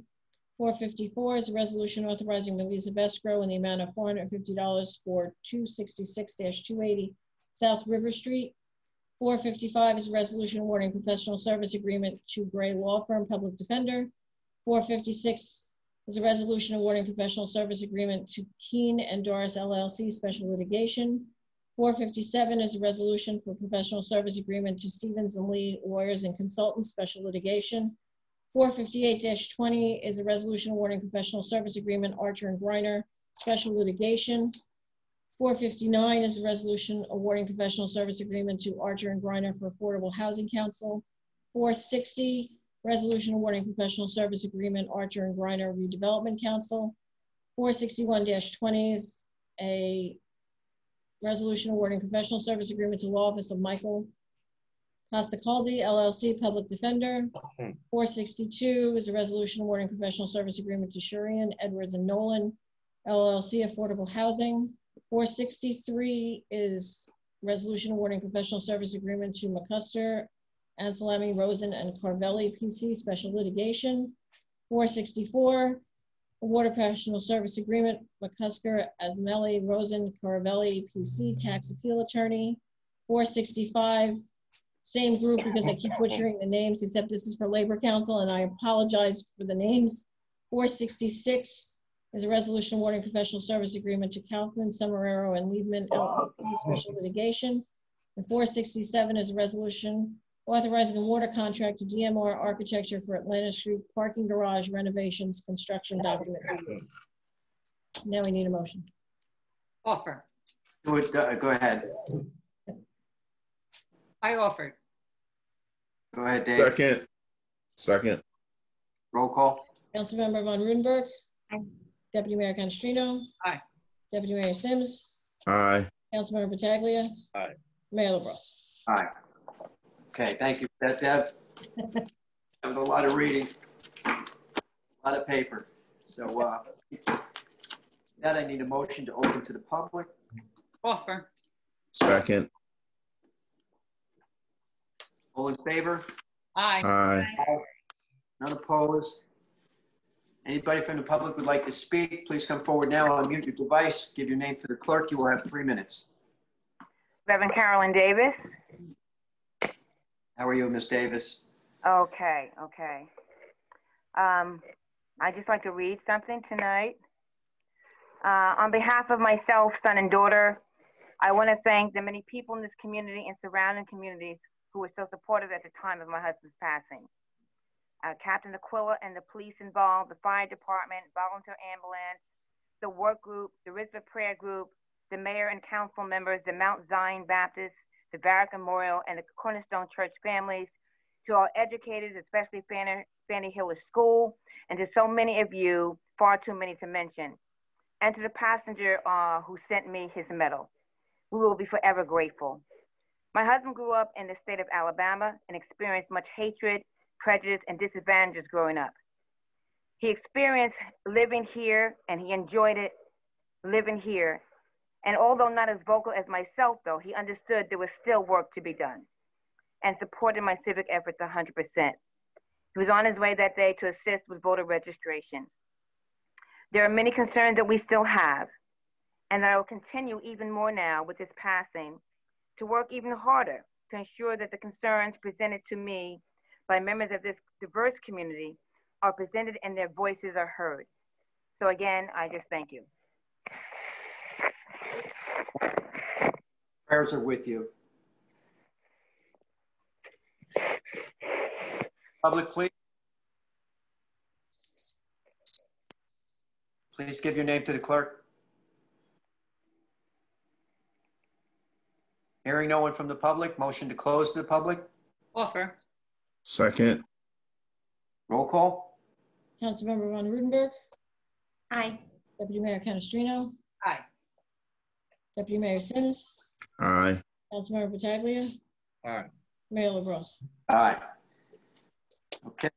454 is a resolution authorizing release of escrow in the amount of $450 for 266-280 South River Street. 455 is a resolution awarding professional service agreement to Gray Law Firm Public Defender. 456 is a resolution awarding professional service agreement to Keene and Doris LLC Special Litigation. 457 is a resolution for professional service agreement to Stevens and Lee Lawyers and Consultants Special Litigation. 458-20 is a resolution awarding professional service agreement Archer and Griner Special Litigation. 459 is a resolution awarding professional service agreement to Archer and Griner for Affordable Housing Council. 460, resolution awarding professional service agreement Archer and Griner Redevelopment Council. 461-20 is a resolution awarding professional service agreement to Law Office of Michael Costacaldi, LLC, Public Defender. 462 is a resolution awarding professional service agreement to Shurian, Edwards, and Nolan, LLC, Affordable Housing. 463 is resolution awarding professional service agreement to McCusker, Anselmi, Rosen, and Carvelli, PC, Special Litigation. 464, award a professional service agreement, McCusker, Asmelli, Rosen, Carvelli, PC, Tax Appeal Attorney. 465, same group because I keep butchering the names, except this is for Labor Council, and I apologize for the names. 466 is a resolution awarding professional service agreement to Kaufman, Sommerero, and Liebman, LLP, Special Litigation. And 467 is a resolution authorizing a water contract to DMR Architecture for Atlantis Street Parking Garage Renovations Construction Document Review. Now we need a motion. Offer. Do it, go ahead. I offered. Go ahead, Dave. Second. Roll call. Councilmember Von Rudenberg. Aye. Deputy Mayor Canestrino. Aye. Deputy Mayor Sims. Aye. Councilmember Pataglia. Aye. Mayor LaBrus. Aye. Okay, thank you for that, Deb. That was a lot of reading, a lot of paper. So that I need a motion to open to the public. Offer. Second. All in favor? Aye. Aye. None opposed? Anybody from the public would like to speak, please come forward now, unmute your device, give your name to the clerk. You will have 3 minutes. Reverend Carolyn Davis. How are you, Ms. Davis? Okay. I'd just like to read something tonight. On behalf of myself, son, and daughter, I want to thank the many people in this community and surrounding communities who were so supportive at the time of my husband's passing. Captain Aquila and the police involved, the fire department, volunteer ambulance, the work group, the Risbah prayer group, the mayor and council members, the Mount Zion Baptist, the Barrack Memorial, and the Cornerstone Church families, to all educators, especially Fannie Hiller School, and to so many of you, far too many to mention, and to the passenger who sent me his medal. We will be forever grateful. My husband grew up in the state of Alabama and experienced much hatred, prejudice, and disadvantages growing up. He experienced living here, and he enjoyed it living here. And although not as vocal as myself, though, he understood there was still work to be done and supported my civic efforts 100%. He was on his way that day to assist with voter registration. There are many concerns that we still have, and I will continue even more now with his passing to work even harder to ensure that the concerns presented to me by members of this diverse community are presented and their voices are heard. So again, I just thank you. Prayers are with you. Public, please. Please give your name to the clerk. Hearing no one from the public, motion to close to the public. Offer. Second. Roll call. Councilmember Von Rudenberg. Aye. Deputy Mayor Canestrino. Aye. Deputy Mayor Sims. Aye. Councilmember Pataglia. Aye. Mayor LaBrus. Aye. Okay.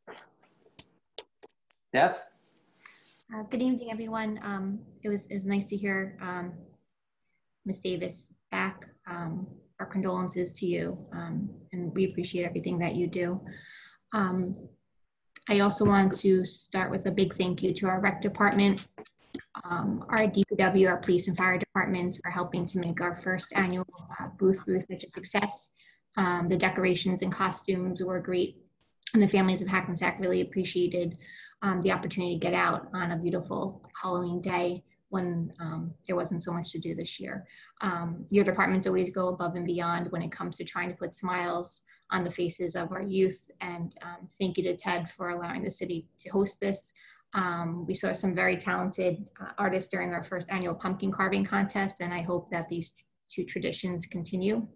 Deb? Good evening, everyone. It was nice to hear Ms. Davis back. our condolences to you, and we appreciate everything that you do. I also want to start with a big thank you to our rec department, our DPW, our police and fire departments for helping to make our first annual booth such a success. The decorations and costumes were great, and the families of Hackensack really appreciated the opportunity to get out on a beautiful Halloween day when there wasn't so much to do this year. Your departments always go above and beyond when it comes to trying to put smiles on the faces of our youth, and thank you to Ted for allowing the city to host this. We saw some very talented artists during our first annual pumpkin carving contest, and I hope that these two traditions continue.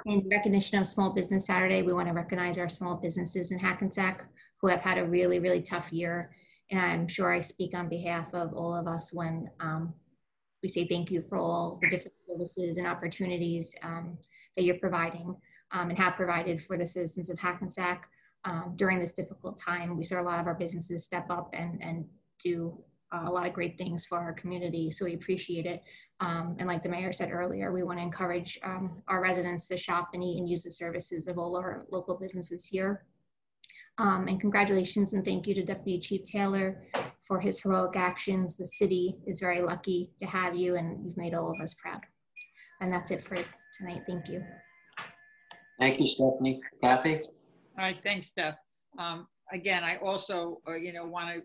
In recognition of Small Business Saturday, we want to recognize our small businesses in Hackensack who have had a really, really tough year. And I'm sure I speak on behalf of all of us when we say thank you for all the different services and opportunities that you're providing and have provided for the citizens of Hackensack. During this difficult time, we saw a lot of our businesses step up and do a lot of great things for our community, so we appreciate it. And like the mayor said earlier, we want to encourage our residents to shop and eat and use the services of all our local businesses here. And congratulations and thank you to Deputy Chief Taylor for his heroic actions. The city is very lucky to have you, and you've made all of us proud. And that's it for tonight. Thank you. Thank you, Stephanie. Kathy? All right, thanks, Steph. Again, I also, want to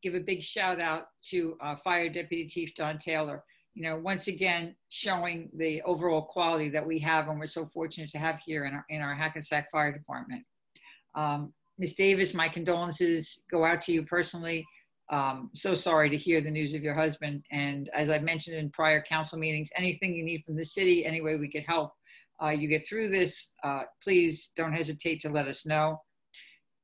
give a big shout out to Fire Deputy Chief Don Taylor. Once again, showing the overall quality that we have and we're so fortunate to have here in our Hackensack Fire Department. Ms. Davis, my condolences go out to you personally. So sorry to hear the news of your husband. And as I've mentioned in prior council meetings, anything you need from the city, any way we could help you get through this, please don't hesitate to let us know.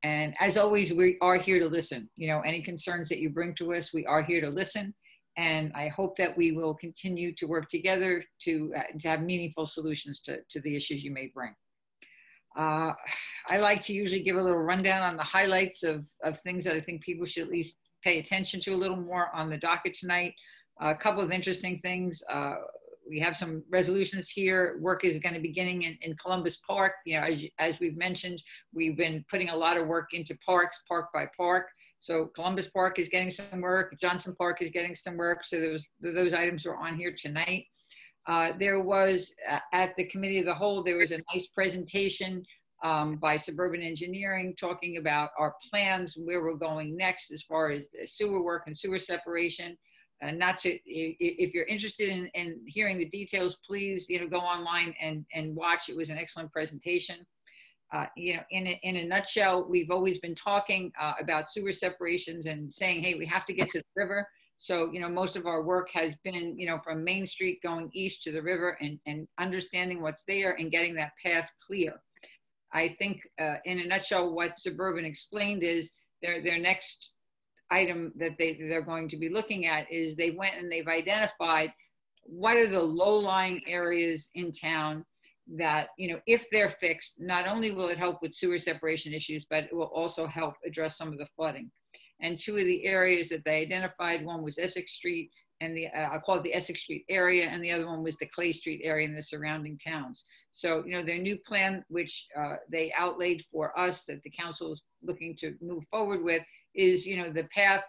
And as always, we are here to listen. Any concerns that you bring to us, we are here to listen. And I hope that we will continue to work together to have meaningful solutions to the issues you may bring. I like to usually give a little rundown on the highlights of things that I think people should at least pay attention to a little more on the docket tonight. A couple of interesting things. We have some resolutions here. Work is going to be beginning in Columbus Park. As we've mentioned, we've been putting a lot of work into parks, park by park. So Columbus Park is getting some work. Johnson Park is getting some work. So those items are on here tonight. There was, at the Committee of the Whole, there was a nice presentation by Suburban Engineering talking about our plans, where we're going next as far as the sewer work and sewer separation. If you're interested in hearing the details, please, go online and watch. It was an excellent presentation. In a nutshell, we've always been talking about sewer separations and saying, hey, we have to get to the river. So, most of our work has been, from Main Street going east to the river and understanding what's there and getting that path clear. I think in a nutshell, what Suburban explained is their next item that they're going to be looking at is they went and they've identified what are the low-lying areas in town that, if they're fixed, not only will it help with sewer separation issues, but it will also help address some of the flooding. And two of the areas that they identified, one was Essex Street, and I call it the Essex Street area, and the other one was the Clay Street area in the surrounding towns. So, their new plan, which they outlaid for us, that the council is looking to move forward with, is, the path,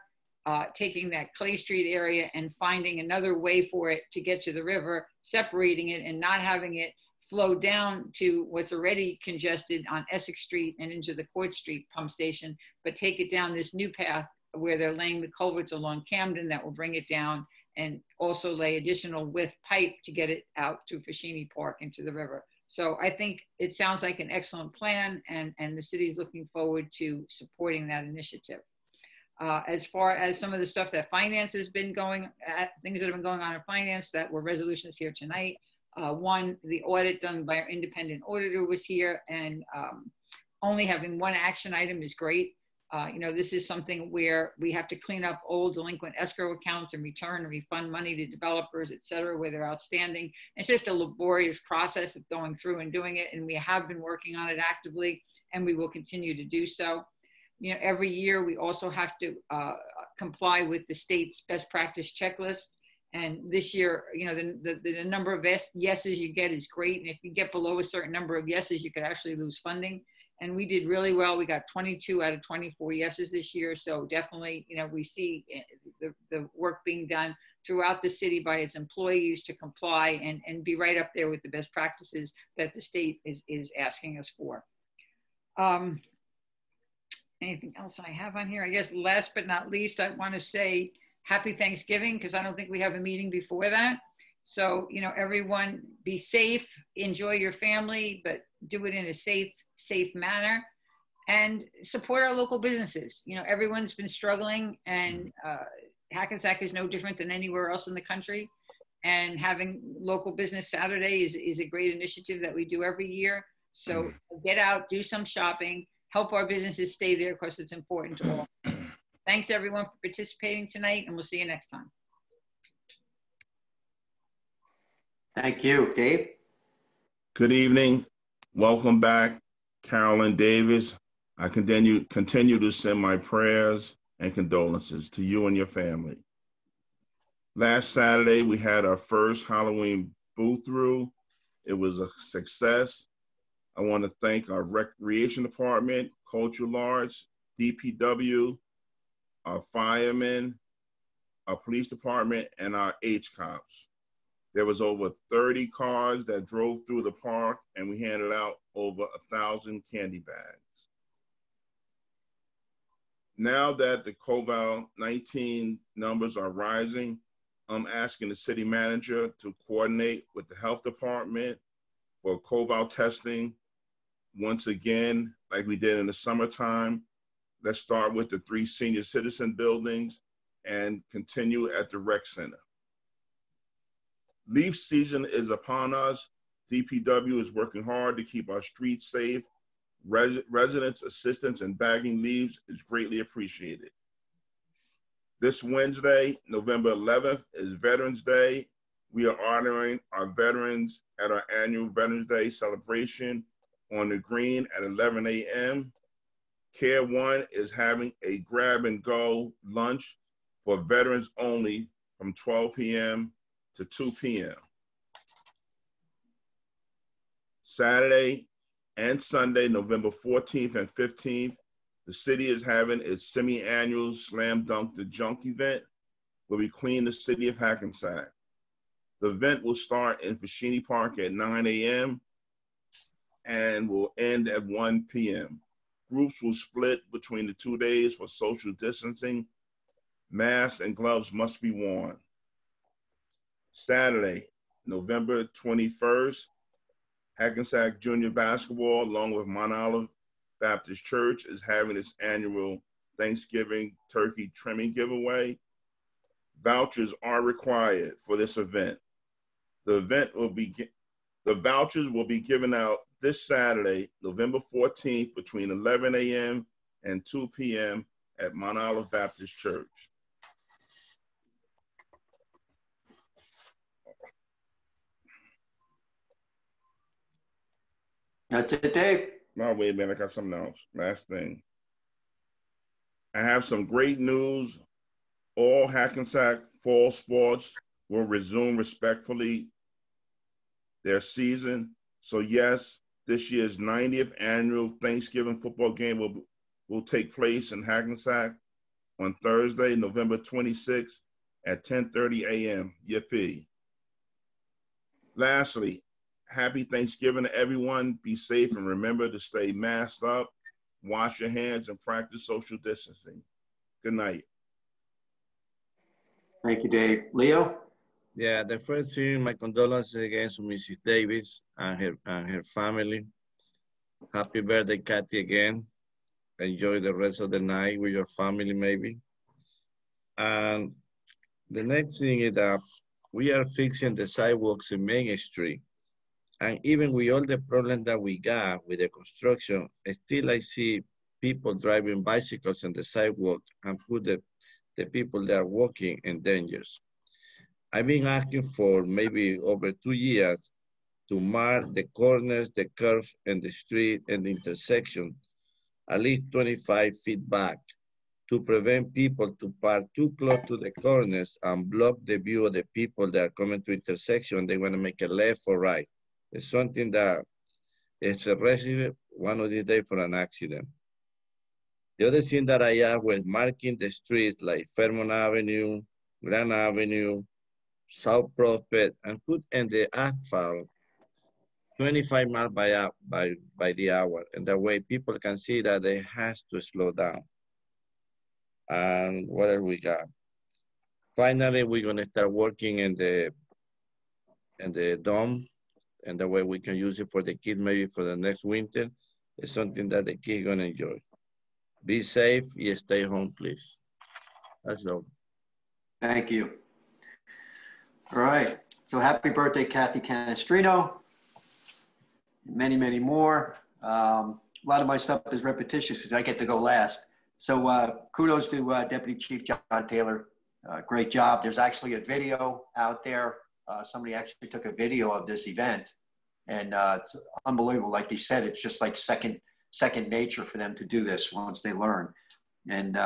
taking that Clay Street area and finding another way for it to get to the river, separating it and not having it flow down to what's already congested on Essex Street and into the Court Street pump station, but take it down this new path where they're laying the culverts along Camden that will bring it down, and also lay additional width pipe to get it out to Fashini Park into the river. So I think it sounds like an excellent plan, and the city's looking forward to supporting that initiative. As far as some of the stuff that finance has been going at, things that have been going on in finance that were resolutions here tonight. One, the audit done by our independent auditor was here, and only having one action item is great. This is something where we have to clean up old delinquent escrow accounts and return and refund money to developers, et cetera, where they're outstanding. It's just a laborious process of going through and doing it. And we have been working on it actively, and we will continue to do so. Every year we also have to comply with the state's best practice checklist. And this year, you know, the number of yeses you get is great. And if you get below a certain number of yeses, you could actually lose funding. And we did really well. We got 22 out of 24 yeses this year. So definitely, you know, we see the work being done throughout the city by its employees to comply and be right up there with the best practices that the state is asking us for. Anything else I have on here? I guess last but not least, I want to say happy Thanksgiving, because I don't think we have a meeting before that. So, you know, everyone be safe, enjoy your family, but do it in a safe manner, and support our local businesses. You know, everyone's been struggling, and Hackensack is no different than anywhere else in the country. And having local business Saturday is a great initiative that we do every year. So get out, do some shopping, help our businesses stay there, because it's important to all. Thanks everyone for participating tonight, and we'll see you next time. Thank you. Dave? Good evening. Welcome back, Carolyn Davis. I continue to send my prayers and condolences to you and your family. Last Saturday, we had our first Halloween booth through. It was a success. I want to thank our recreation department, cultural arts, DPW, our firemen, our police department, and our H-Cops. There was over 30 cars that drove through the park, and we handed out over 1,000 candy bags. Now that the COVID-19 numbers are rising, I'm asking the city manager to coordinate with the health department for COVID testing. Once again, like we did in the summertime, let's start with the 3 senior citizen buildings and continue at the rec center. Leaf season is upon us. DPW is working hard to keep our streets safe. Residents' assistance in bagging leaves is greatly appreciated. This Wednesday, November 11th, is Veterans Day. We are honoring our veterans at our annual Veterans Day celebration on the green at 11 a.m. Care One is having a grab and go lunch for veterans only from 12 p.m. to 2 p.m. Saturday and Sunday, November 14th and 15th, the city is having its semi-annual Slam Dunk the Junk event where we clean the city of Hackensack. The event will start in Fashini Park at 9 a.m. and will end at 1 p.m. Groups will split between the 2 days for social distancing. Masks and gloves must be worn. Saturday, November 21st, Hackensack Junior Basketball, along with Mount Olive Baptist Church, is having its annual Thanksgiving turkey trimming giveaway. Vouchers are required for this event. The vouchers will be given out this Saturday, November 14th, between 11 a.m. and 2 p.m. at Mount Olive Baptist Church. That's it, Dave. No, wait a minute, I got something else. Last thing. I have some great news. All Hackensack fall sports will resume respectfully their season. So yes, this year's 90th annual Thanksgiving football game will take place in Hackensack on Thursday, November 26th at 10:30 a.m. Yippee. Lastly, happy Thanksgiving to everyone. Be safe and remember to stay masked up, wash your hands, and practice social distancing. Good night. Thank you, Dave. Leo? Yeah, the first thing, my condolences again to Mrs. Davis and her family. Happy birthday, Kathy, again. Enjoy the rest of the night with your family, maybe. And the next thing is that we are fixing the sidewalks in Main Street. And even with all the problems that we got with the construction, still I see people driving bicycles on the sidewalk and put the people that are walking in dangers. I've been asking for maybe over 2 years to mark the corners, the curves, and the street and the intersection at least 25 feet back. to prevent people to park too close to the corners and block the view of the people that are coming to intersection. They want to make a left or right. It's something that is a recipe one of these days for an accident. The other thing that I have was marking the streets like Fairmont Avenue, Grand Avenue, South Prospect, and put in the asphalt 25 miles by the hour. And that way people can see that they has to slow down. And what else we got? Finally, we're gonna start working in the dome, and that way we can use it for the kids maybe for the next winter. It's something that the kids gonna enjoy. Be safe and stay home, please. That's all. Thank you. All right. So happy birthday, Kathy Canestrino. Many, many more. A lot of my stuff is repetitious because I get to go last. So kudos to Deputy Chief John Taylor. Great job. There's actually a video out there. Somebody actually took a video of this event, and it's unbelievable. Like they said, it's just like second nature for them to do this once they learn. And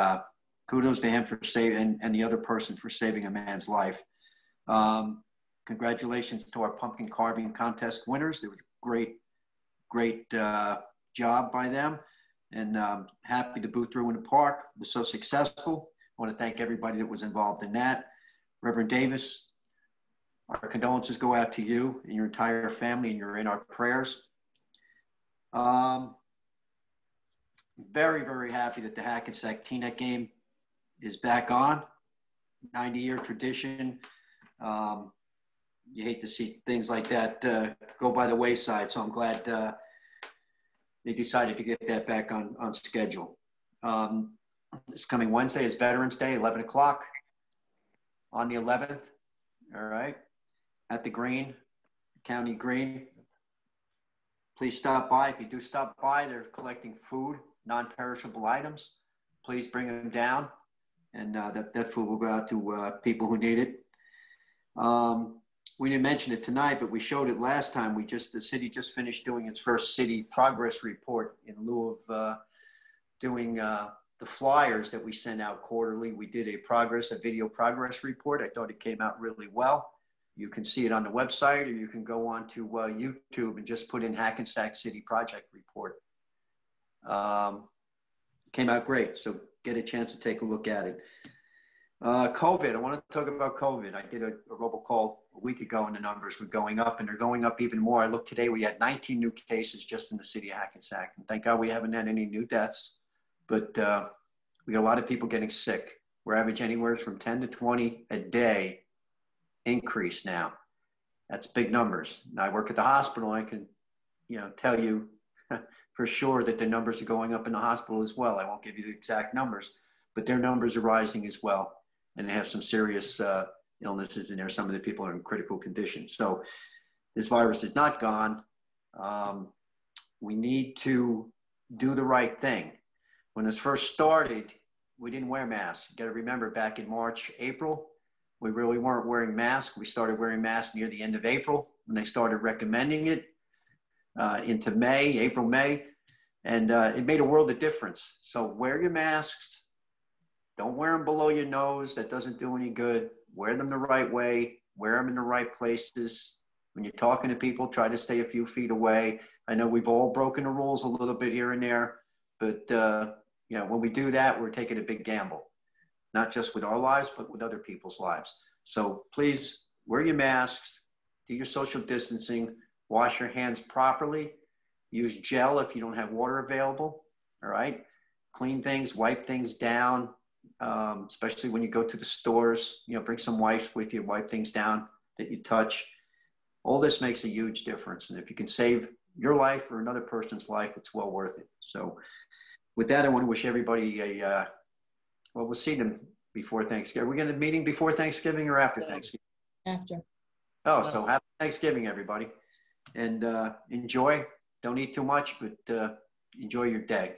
kudos to him for saving, and the other person for saving a man's life. Congratulations to our pumpkin carving contest winners. They were great job by them. And happy to boot through in the park. It was so successful. I want to thank everybody that was involved in that. Reverend Davis, our condolences go out to you and your entire family, and you're in our prayers. Very, very happy that the Hackensack Teaneck game is back on. 90-year tradition. You hate to see things like that go by the wayside, so I'm glad they decided to get that back on schedule. This coming Wednesday is Veterans Day, 11 o'clock on the 11th, all right, at the Green, County Green. Please stop by. If you do stop by, they're collecting food, non-perishable items. Please bring them down, and that food will go out to people who need it. We didn't mention it tonight, but we showed it last time. The city just finished doing its first city progress report in lieu of doing the flyers that we send out quarterly. We did a video progress report. I thought it came out really well. You can see it on the website, or you can go on to YouTube and just put in Hackensack City Project Report. Came out great, so get a chance to take a look at it. COVID, I want to talk about COVID. I did a robocall a week ago, and the numbers were going up, and they're going up even more. I looked today, we had 19 new cases just in the city of Hackensack. And thank God we haven't had any new deaths, but we got a lot of people getting sick. We're averaging anywhere from 10 to 20 a day increase now. That's big numbers. Now, I work at the hospital, and I can tell you for sure that the numbers are going up in the hospital as well. I won't give you the exact numbers, but their numbers are rising as well. And they have some serious illnesses in there. Some of the people are in critical condition. So this virus is not gone. We need to do the right thing. When this first started, we didn't wear masks. You got to remember, back in March, April, we really weren't wearing masks. We started wearing masks near the end of April when they started recommending it into May, April, May. And it made a world of difference. So wear your masks. Don't wear them below your nose. That doesn't do any good. Wear them the right way. Wear them in the right places. When you're talking to people, try to stay a few feet away. I know we've all broken the rules a little bit here and there, but when we do that, we're taking a big gamble, not just with our lives, but with other people's lives. So please wear your masks, do your social distancing, wash your hands properly, use gel if you don't have water available, all right? Clean things, wipe things down. Especially when you go to the stores, bring some wipes with you, wipe things down that you touch. All this makes a huge difference. And if you can save your life or another person's life, it's well worth it. So with that, I want to wish everybody we'll see them before Thanksgiving. Are we going to meeting before Thanksgiving or after Thanksgiving? After. Oh, so happy Thanksgiving, everybody. And enjoy. Don't eat too much, but enjoy your day.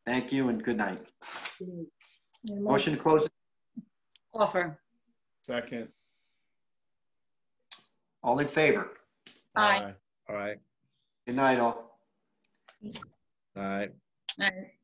Thank you and good night. Motion to close. Offer. Second. All in favor? Aye. All right. Good night, all. All right. All right.